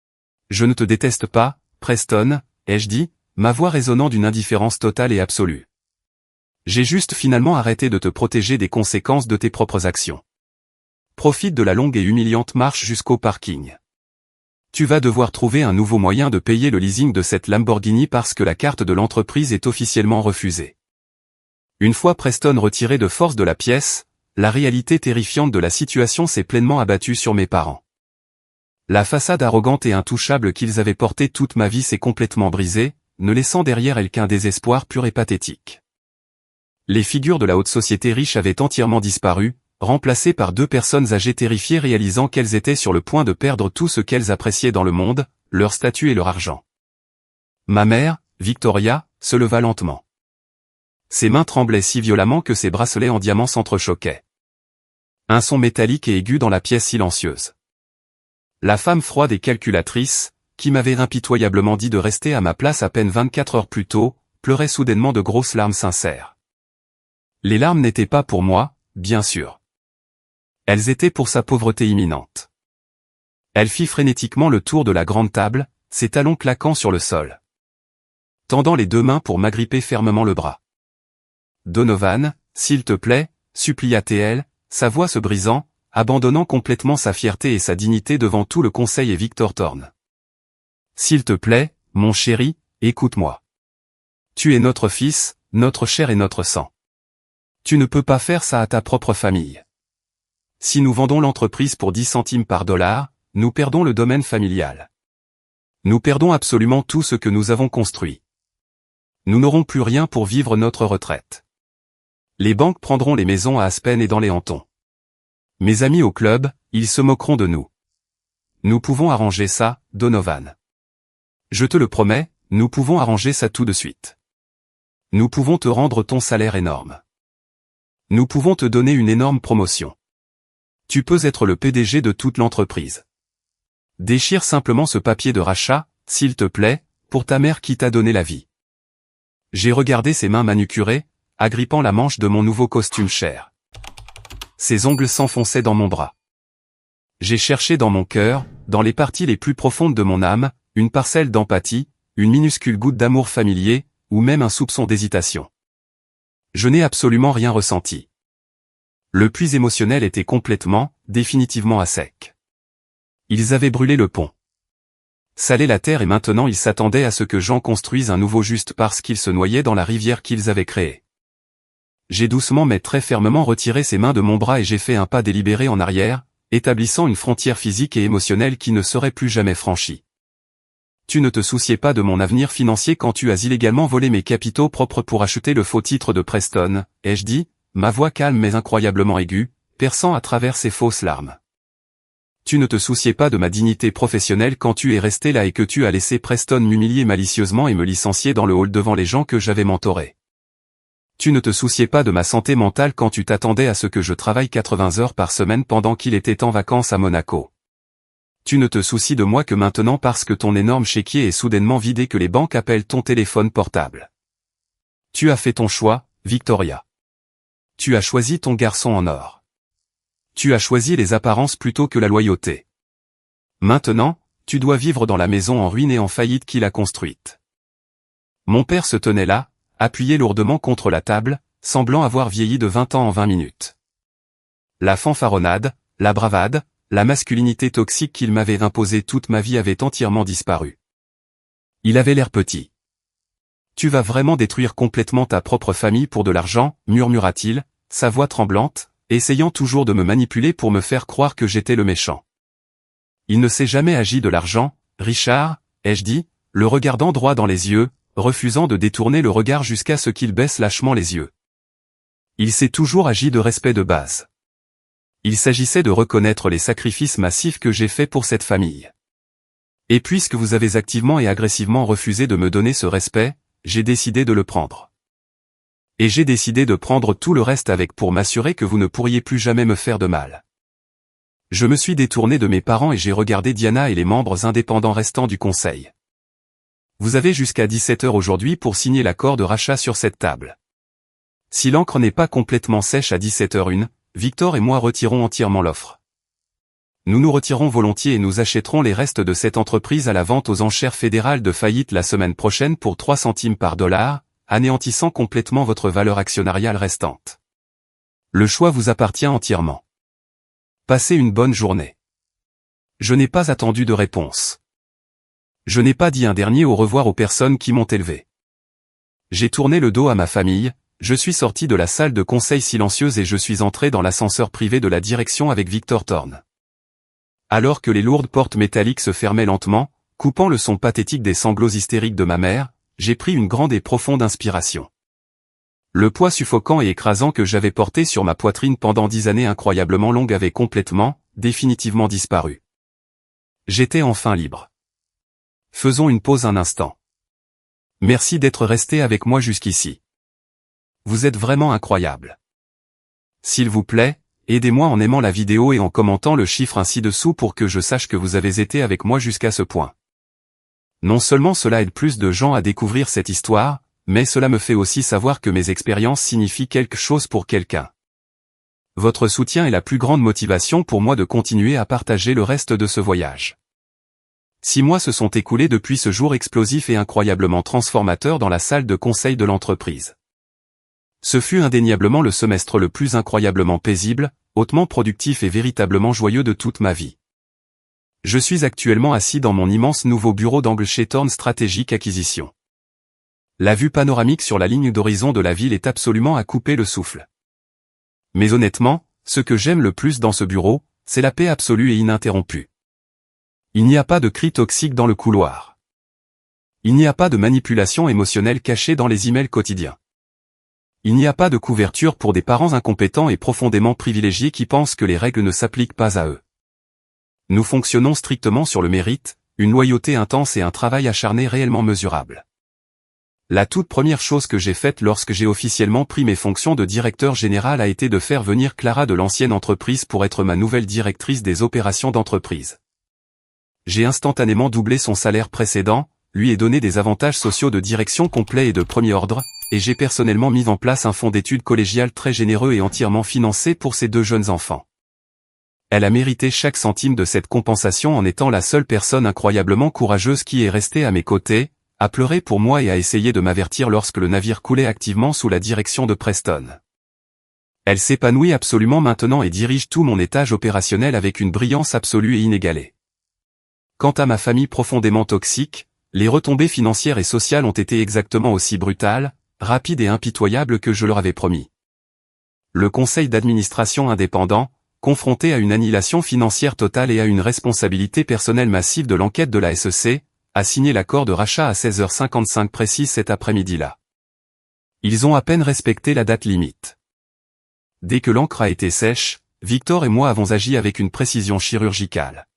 S1: « Je ne te déteste pas, Preston », ai-je dit, ma voix résonnant d'une indifférence totale et absolue. J'ai juste finalement arrêté de te protéger des conséquences de tes propres actions. Profite de la longue et humiliante marche jusqu'au parking. Tu vas devoir trouver un nouveau moyen de payer le leasing de cette Lamborghini parce que la carte de l'entreprise est officiellement refusée. Une fois Preston retiré de force de la pièce, la réalité terrifiante de la situation s'est pleinement abattue sur mes parents. La façade arrogante et intouchable qu'ils avaient portée toute ma vie s'est complètement brisée, ne laissant derrière elle qu'un désespoir pur et pathétique. Les figures de la haute société riche avaient entièrement disparu, remplacées par 2 personnes âgées terrifiées réalisant qu'elles étaient sur le point de perdre tout ce qu'elles appréciaient dans le monde, leur statut et leur argent. Ma mère, Victoria, se leva lentement. Ses mains tremblaient si violemment que ses bracelets en diamant s'entrechoquaient. Un son métallique et aigu dans la pièce silencieuse. La femme froide et calculatrice, qui m'avait impitoyablement dit de rester à ma place à peine 24 heures plus tôt, pleurait soudainement de grosses larmes sincères. Les larmes n'étaient pas pour moi, bien sûr. Elles étaient pour sa pauvreté imminente. Elle fit frénétiquement le tour de la grande table, ses talons claquant sur le sol, tendant les 2 mains pour m'agripper fermement le bras. « Donovan, s'il te plaît » supplia-t-elle, sa voix se brisant, abandonnant complètement sa fierté et sa dignité devant tout le conseil et Victor Thorne. « S'il te plaît, mon chéri, écoute-moi. Tu es notre fils, notre chair et notre sang. Tu ne peux pas faire ça à ta propre famille. Si nous vendons l'entreprise pour 10 centimes par dollar, nous perdons le domaine familial. Nous perdons absolument tout ce que nous avons construit. Nous n'aurons plus rien pour vivre notre retraite. Les banques prendront les maisons à Aspen et dans les Hamptons. Mes amis au club, ils se moqueront de nous. Nous pouvons arranger ça, Donovan. Je te le promets, nous pouvons arranger ça tout de suite. Nous pouvons te rendre ton salaire énorme. Nous pouvons te donner une énorme promotion. Tu peux être le PDG de toute l'entreprise. Déchire simplement ce papier de rachat, s'il te plaît, pour ta mère qui t'a donné la vie. J'ai regardé ses mains manucurées, agrippant la manche de mon nouveau costume cher. Ses ongles s'enfonçaient dans mon bras. J'ai cherché dans mon cœur, dans les parties les plus profondes de mon âme, une parcelle d'empathie, une minuscule goutte d'amour familier, ou même un soupçon d'hésitation. Je n'ai absolument rien ressenti. Le puits émotionnel était complètement, définitivement à sec. Ils avaient brûlé le pont. Salé la terre et maintenant ils s'attendaient à ce que j'en construise un nouveau juste parce qu'ils se noyaient dans la rivière qu'ils avaient créée. J'ai doucement mais très fermement retiré ses mains de mon bras et j'ai fait un pas délibéré en arrière, établissant une frontière physique et émotionnelle qui ne serait plus jamais franchie. Tu ne te souciais pas de mon avenir financier quand tu as illégalement volé mes capitaux propres pour acheter le faux titre de Preston, ai-je dit, ma voix calme mais incroyablement aiguë, perçant à travers ses fausses larmes. Tu ne te souciais pas de ma dignité professionnelle quand tu es resté là et que tu as laissé Preston m'humilier malicieusement et me licencier dans le hall devant les gens que j'avais mentorés. Tu ne te souciais pas de ma santé mentale quand tu t'attendais à ce que je travaille 80 heures par semaine pendant qu'il était en vacances à Monaco. Tu ne te soucies de moi que maintenant parce que ton énorme chéquier est soudainement vidé que les banques appellent ton téléphone portable. Tu as fait ton choix, Victoria. Tu as choisi ton garçon en or. Tu as choisi les apparences plutôt que la loyauté. Maintenant, tu dois vivre dans la maison en ruine et en faillite qu'il a construite. Mon père se tenait là, appuyé lourdement contre la table, semblant avoir vieilli de 20 ans en 20 minutes. La fanfaronnade, la bravade, la masculinité toxique qu'il m'avait imposée toute ma vie avait entièrement disparu. Il avait l'air petit. Tu vas vraiment détruire complètement ta propre famille pour de l'argent, murmura-t-il, sa voix tremblante, essayant toujours de me manipuler pour me faire croire que j'étais le méchant. Il ne s'est jamais agi de l'argent, Richard, ai-je dit, le regardant droit dans les yeux, refusant de détourner le regard jusqu'à ce qu'il baisse lâchement les yeux. Il s'est toujours agi de respect de base. Il s'agissait de reconnaître les sacrifices massifs que j'ai faits pour cette famille. Et puisque vous avez activement et agressivement refusé de me donner ce respect, j'ai décidé de le prendre. Et j'ai décidé de prendre tout le reste avec pour m'assurer que vous ne pourriez plus jamais me faire de mal. Je me suis détourné de mes parents et j'ai regardé Diana et les membres indépendants restants du conseil. Vous avez jusqu'à 17 heures aujourd'hui pour signer l'accord de rachat sur cette table. Si l'encre n'est pas complètement sèche à 17h01, Victor et moi retirons entièrement l'offre. Nous nous retirons volontiers et nous achèterons les restes de cette entreprise à la vente aux enchères fédérales de faillite la semaine prochaine pour 3 centimes par dollar, anéantissant complètement votre valeur actionnariale restante. Le choix vous appartient entièrement. Passez une bonne journée. Je n'ai pas attendu de réponse. Je n'ai pas dit un dernier au revoir aux personnes qui m'ont élevé. J'ai tourné le dos à ma famille, je suis sorti de la salle de conseil silencieuse et je suis entré dans l'ascenseur privé de la direction avec Victor Thorne. Alors que les lourdes portes métalliques se fermaient lentement, coupant le son pathétique des sanglots hystériques de ma mère, j'ai pris une grande et profonde inspiration. Le poids suffocant et écrasant que j'avais porté sur ma poitrine pendant 10 années incroyablement longues avait complètement, définitivement disparu. J'étais enfin libre. Faisons une pause un instant. Merci d'être resté avec moi jusqu'ici. Vous êtes vraiment incroyable. S'il vous plaît, aidez-moi en aimant la vidéo et en commentant le chiffre ainsi dessous pour que je sache que vous avez été avec moi jusqu'à ce point. Non seulement cela aide plus de gens à découvrir cette histoire, mais cela me fait aussi savoir que mes expériences signifient quelque chose pour quelqu'un. Votre soutien est la plus grande motivation pour moi de continuer à partager le reste de ce voyage. 6 mois se sont écoulés depuis ce jour explosif et incroyablement transformateur dans la salle de conseil de l'entreprise. Ce fut indéniablement le semestre le plus incroyablement paisible, hautement productif et véritablement joyeux de toute ma vie. Je suis actuellement assis dans mon immense nouveau bureau d'angle chez Thorne Strategic Acquisition. La vue panoramique sur la ligne d'horizon de la ville est absolument à couper le souffle. Mais honnêtement, ce que j'aime le plus dans ce bureau, c'est la paix absolue et ininterrompue. Il n'y a pas de cris toxiques dans le couloir. Il n'y a pas de manipulation émotionnelle cachée dans les emails quotidiens. Il n'y a pas de couverture pour des parents incompétents et profondément privilégiés qui pensent que les règles ne s'appliquent pas à eux. Nous fonctionnons strictement sur le mérite, une loyauté intense et un travail acharné réellement mesurable. La toute première chose que j'ai faite lorsque j'ai officiellement pris mes fonctions de directeur général a été de faire venir Clara de l'ancienne entreprise pour être ma nouvelle directrice des opérations d'entreprise. J'ai instantanément doublé son salaire précédent, lui ai donné des avantages sociaux de direction complets et de premier ordre, et j'ai personnellement mis en place un fonds d'études collégiales très généreux et entièrement financé pour ses 2 jeunes enfants. Elle a mérité chaque centime de cette compensation en étant la seule personne incroyablement courageuse qui est restée à mes côtés, a pleuré pour moi et a essayé de m'avertir lorsque le navire coulait activement sous la direction de Preston. Elle s'épanouit absolument maintenant et dirige tout mon étage opérationnel avec une brillance absolue et inégalée. Quant à ma famille profondément toxique, les retombées financières et sociales ont été exactement aussi brutales, rapides et impitoyables que je leur avais promis. Le conseil d'administration indépendant, confronté à une annihilation financière totale et à une responsabilité personnelle massive de l'enquête de la SEC, a signé l'accord de rachat à 16h55 précise cet après-midi-là. Ils ont à peine respecté la date limite. Dès que l'encre a été sèche, Victor et moi avons agi avec une précision chirurgicale.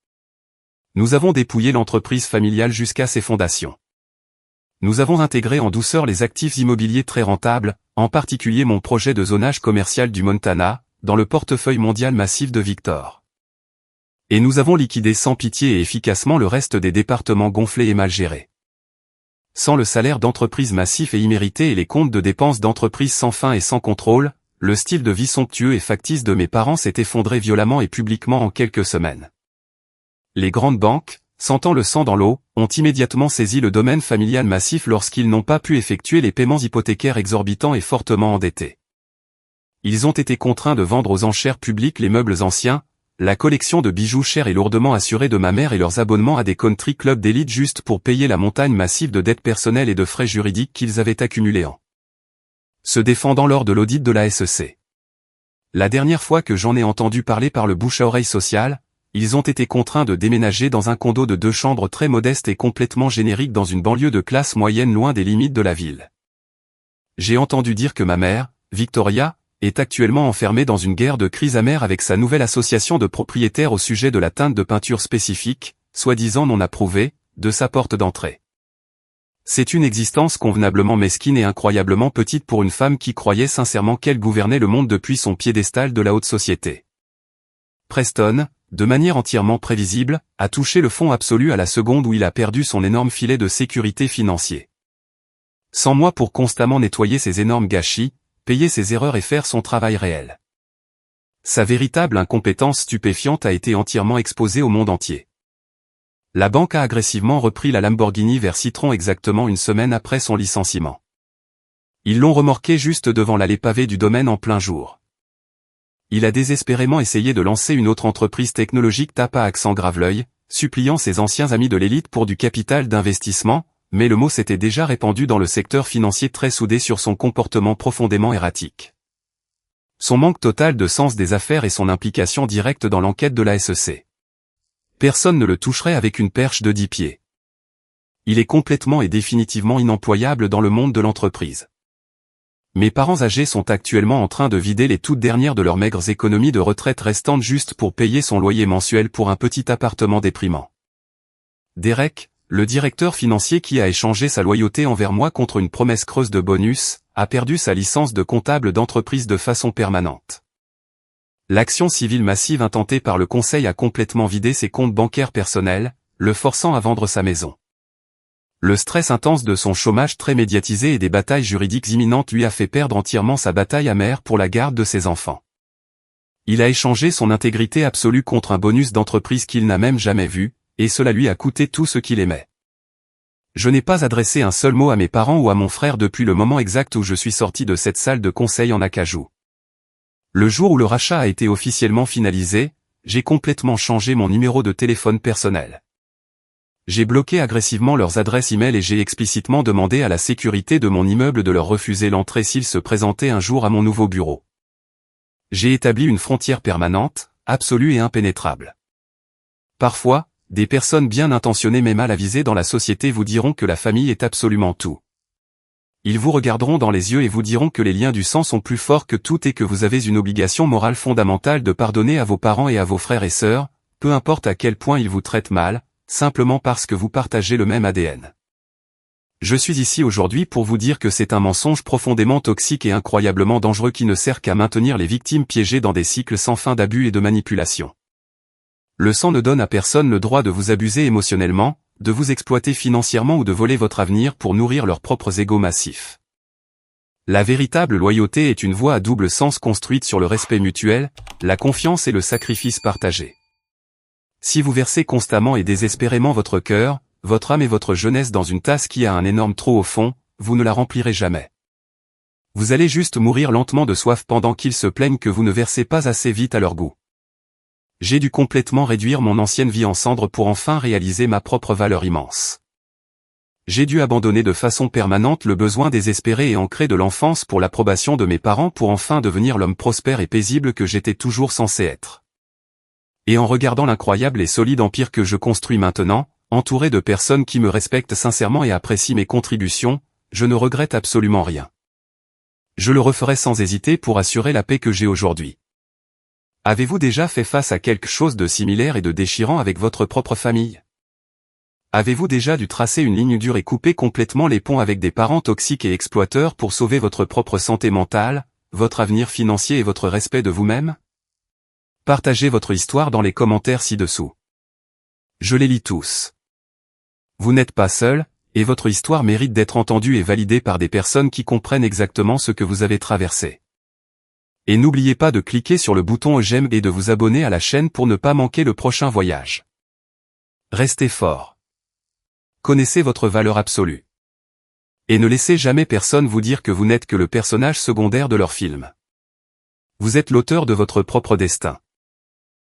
S1: Nous avons dépouillé l'entreprise familiale jusqu'à ses fondations. Nous avons intégré en douceur les actifs immobiliers très rentables, en particulier mon projet de zonage commercial du Montana, dans le portefeuille mondial massif de Victor. Et nous avons liquidé sans pitié et efficacement le reste des départements gonflés et mal gérés. Sans le salaire d'entreprise massif et immérité et les comptes de dépenses d'entreprise sans fin et sans contrôle, le style de vie somptueux et factice de mes parents s'est effondré violemment et publiquement en quelques semaines. Les grandes banques, sentant le sang dans l'eau, ont immédiatement saisi le domaine familial massif lorsqu'ils n'ont pas pu effectuer les paiements hypothécaires exorbitants et fortement endettés. Ils ont été contraints de vendre aux enchères publiques les meubles anciens, la collection de bijoux chers et lourdement assurés de ma mère et leurs abonnements à des country clubs d'élite juste pour payer la montagne massive de dettes personnelles et de frais juridiques qu'ils avaient accumulés en se défendant lors de l'audit de la SEC. La dernière fois que j'en ai entendu parler par le bouche à oreille social, ils ont été contraints de déménager dans un condo de 2 chambres très modeste et complètement générique dans une banlieue de classe moyenne loin des limites de la ville. J'ai entendu dire que ma mère, Victoria, est actuellement enfermée dans une guerre de crise amère avec sa nouvelle association de propriétaires au sujet de la teinte de peinture spécifique, soi-disant non approuvée, de sa porte d'entrée. C'est une existence convenablement mesquine et incroyablement petite pour une femme qui croyait sincèrement qu'elle gouvernait le monde depuis son piédestal de la haute société. Preston, de manière entièrement prévisible, a touché le fond absolu à la seconde où il a perdu son énorme filet de sécurité financier. Sans moi pour constamment nettoyer ses énormes gâchis, payer ses erreurs et faire son travail réel. Sa véritable incompétence stupéfiante a été entièrement exposée au monde entier. La banque a agressivement repris la Lamborghini vers Citron exactement une semaine après son licenciement. Ils l'ont remorqué juste devant l'allée pavée du domaine en plein jour. Il a désespérément essayé de lancer une autre entreprise technologique tape à accent grave l'œil, suppliant ses anciens amis de l'élite pour du capital d'investissement, mais le mot s'était déjà répandu dans le secteur financier très soudé sur son comportement profondément erratique. Son manque total de sens des affaires et son implication directe dans l'enquête de la SEC. Personne ne le toucherait avec une perche de 10 pieds. Il est complètement et définitivement inemployable dans le monde de l'entreprise. Mes parents âgés sont actuellement en train de vider les toutes dernières de leurs maigres économies de retraite restantes juste pour payer son loyer mensuel pour un petit appartement déprimant. Derek, le directeur financier qui a échangé sa loyauté envers moi contre une promesse creuse de bonus, a perdu sa licence de comptable d'entreprise de façon permanente. L'action civile massive intentée par le conseil a complètement vidé ses comptes bancaires personnels, le forçant à vendre sa maison. Le stress intense de son chômage très médiatisé et des batailles juridiques imminentes lui a fait perdre entièrement sa bataille amère pour la garde de ses enfants. Il a échangé son intégrité absolue contre un bonus d'entreprise qu'il n'a même jamais vu, et cela lui a coûté tout ce qu'il aimait. Je n'ai pas adressé un seul mot à mes parents ou à mon frère depuis le moment exact où je suis sorti de cette salle de conseil en acajou. Le jour où le rachat a été officiellement finalisé, j'ai complètement changé mon numéro de téléphone personnel. J'ai bloqué agressivement leurs adresses e-mail et j'ai explicitement demandé à la sécurité de mon immeuble de leur refuser l'entrée s'ils se présentaient un jour à mon nouveau bureau. J'ai établi une frontière permanente, absolue et impénétrable. Parfois, des personnes bien intentionnées mais mal avisées dans la société vous diront que la famille est absolument tout. Ils vous regarderont dans les yeux et vous diront que les liens du sang sont plus forts que tout et que vous avez une obligation morale fondamentale de pardonner à vos parents et à vos frères et sœurs, peu importe à quel point ils vous traitent mal, simplement parce que vous partagez le même ADN. Je suis ici aujourd'hui pour vous dire que c'est un mensonge profondément toxique et incroyablement dangereux qui ne sert qu'à maintenir les victimes piégées dans des cycles sans fin d'abus et de manipulation. Le sang ne donne à personne le droit de vous abuser émotionnellement, de vous exploiter financièrement ou de voler votre avenir pour nourrir leurs propres égos massifs. La véritable loyauté est une voie à double sens construite sur le respect mutuel, la confiance et le sacrifice partagé. Si vous versez constamment et désespérément votre cœur, votre âme et votre jeunesse dans une tasse qui a un énorme trou au fond, vous ne la remplirez jamais. Vous allez juste mourir lentement de soif pendant qu'ils se plaignent que vous ne versez pas assez vite à leur goût. J'ai dû complètement réduire mon ancienne vie en cendres pour enfin réaliser ma propre valeur immense. J'ai dû abandonner de façon permanente le besoin désespéré et ancré de l'enfance pour l'approbation de mes parents pour enfin devenir l'homme prospère et paisible que j'étais toujours censé être. Et en regardant l'incroyable et solide empire que je construis maintenant, entouré de personnes qui me respectent sincèrement et apprécient mes contributions, je ne regrette absolument rien. Je le referai sans hésiter pour assurer la paix que j'ai aujourd'hui. Avez-vous déjà fait face à quelque chose de similaire et de déchirant avec votre propre famille? Avez-vous déjà dû tracer une ligne dure et couper complètement les ponts avec des parents toxiques et exploiteurs pour sauver votre propre santé mentale, votre avenir financier et votre respect de vous-même? Partagez votre histoire dans les commentaires ci-dessous. Je les lis tous. Vous n'êtes pas seul, et votre histoire mérite d'être entendue et validée par des personnes qui comprennent exactement ce que vous avez traversé. Et n'oubliez pas de cliquer sur le bouton j'aime et de vous abonner à la chaîne pour ne pas manquer le prochain voyage. Restez fort. Connaissez votre valeur absolue. Et ne laissez jamais personne vous dire que vous n'êtes que le personnage secondaire de leur film. Vous êtes l'auteur de votre propre destin.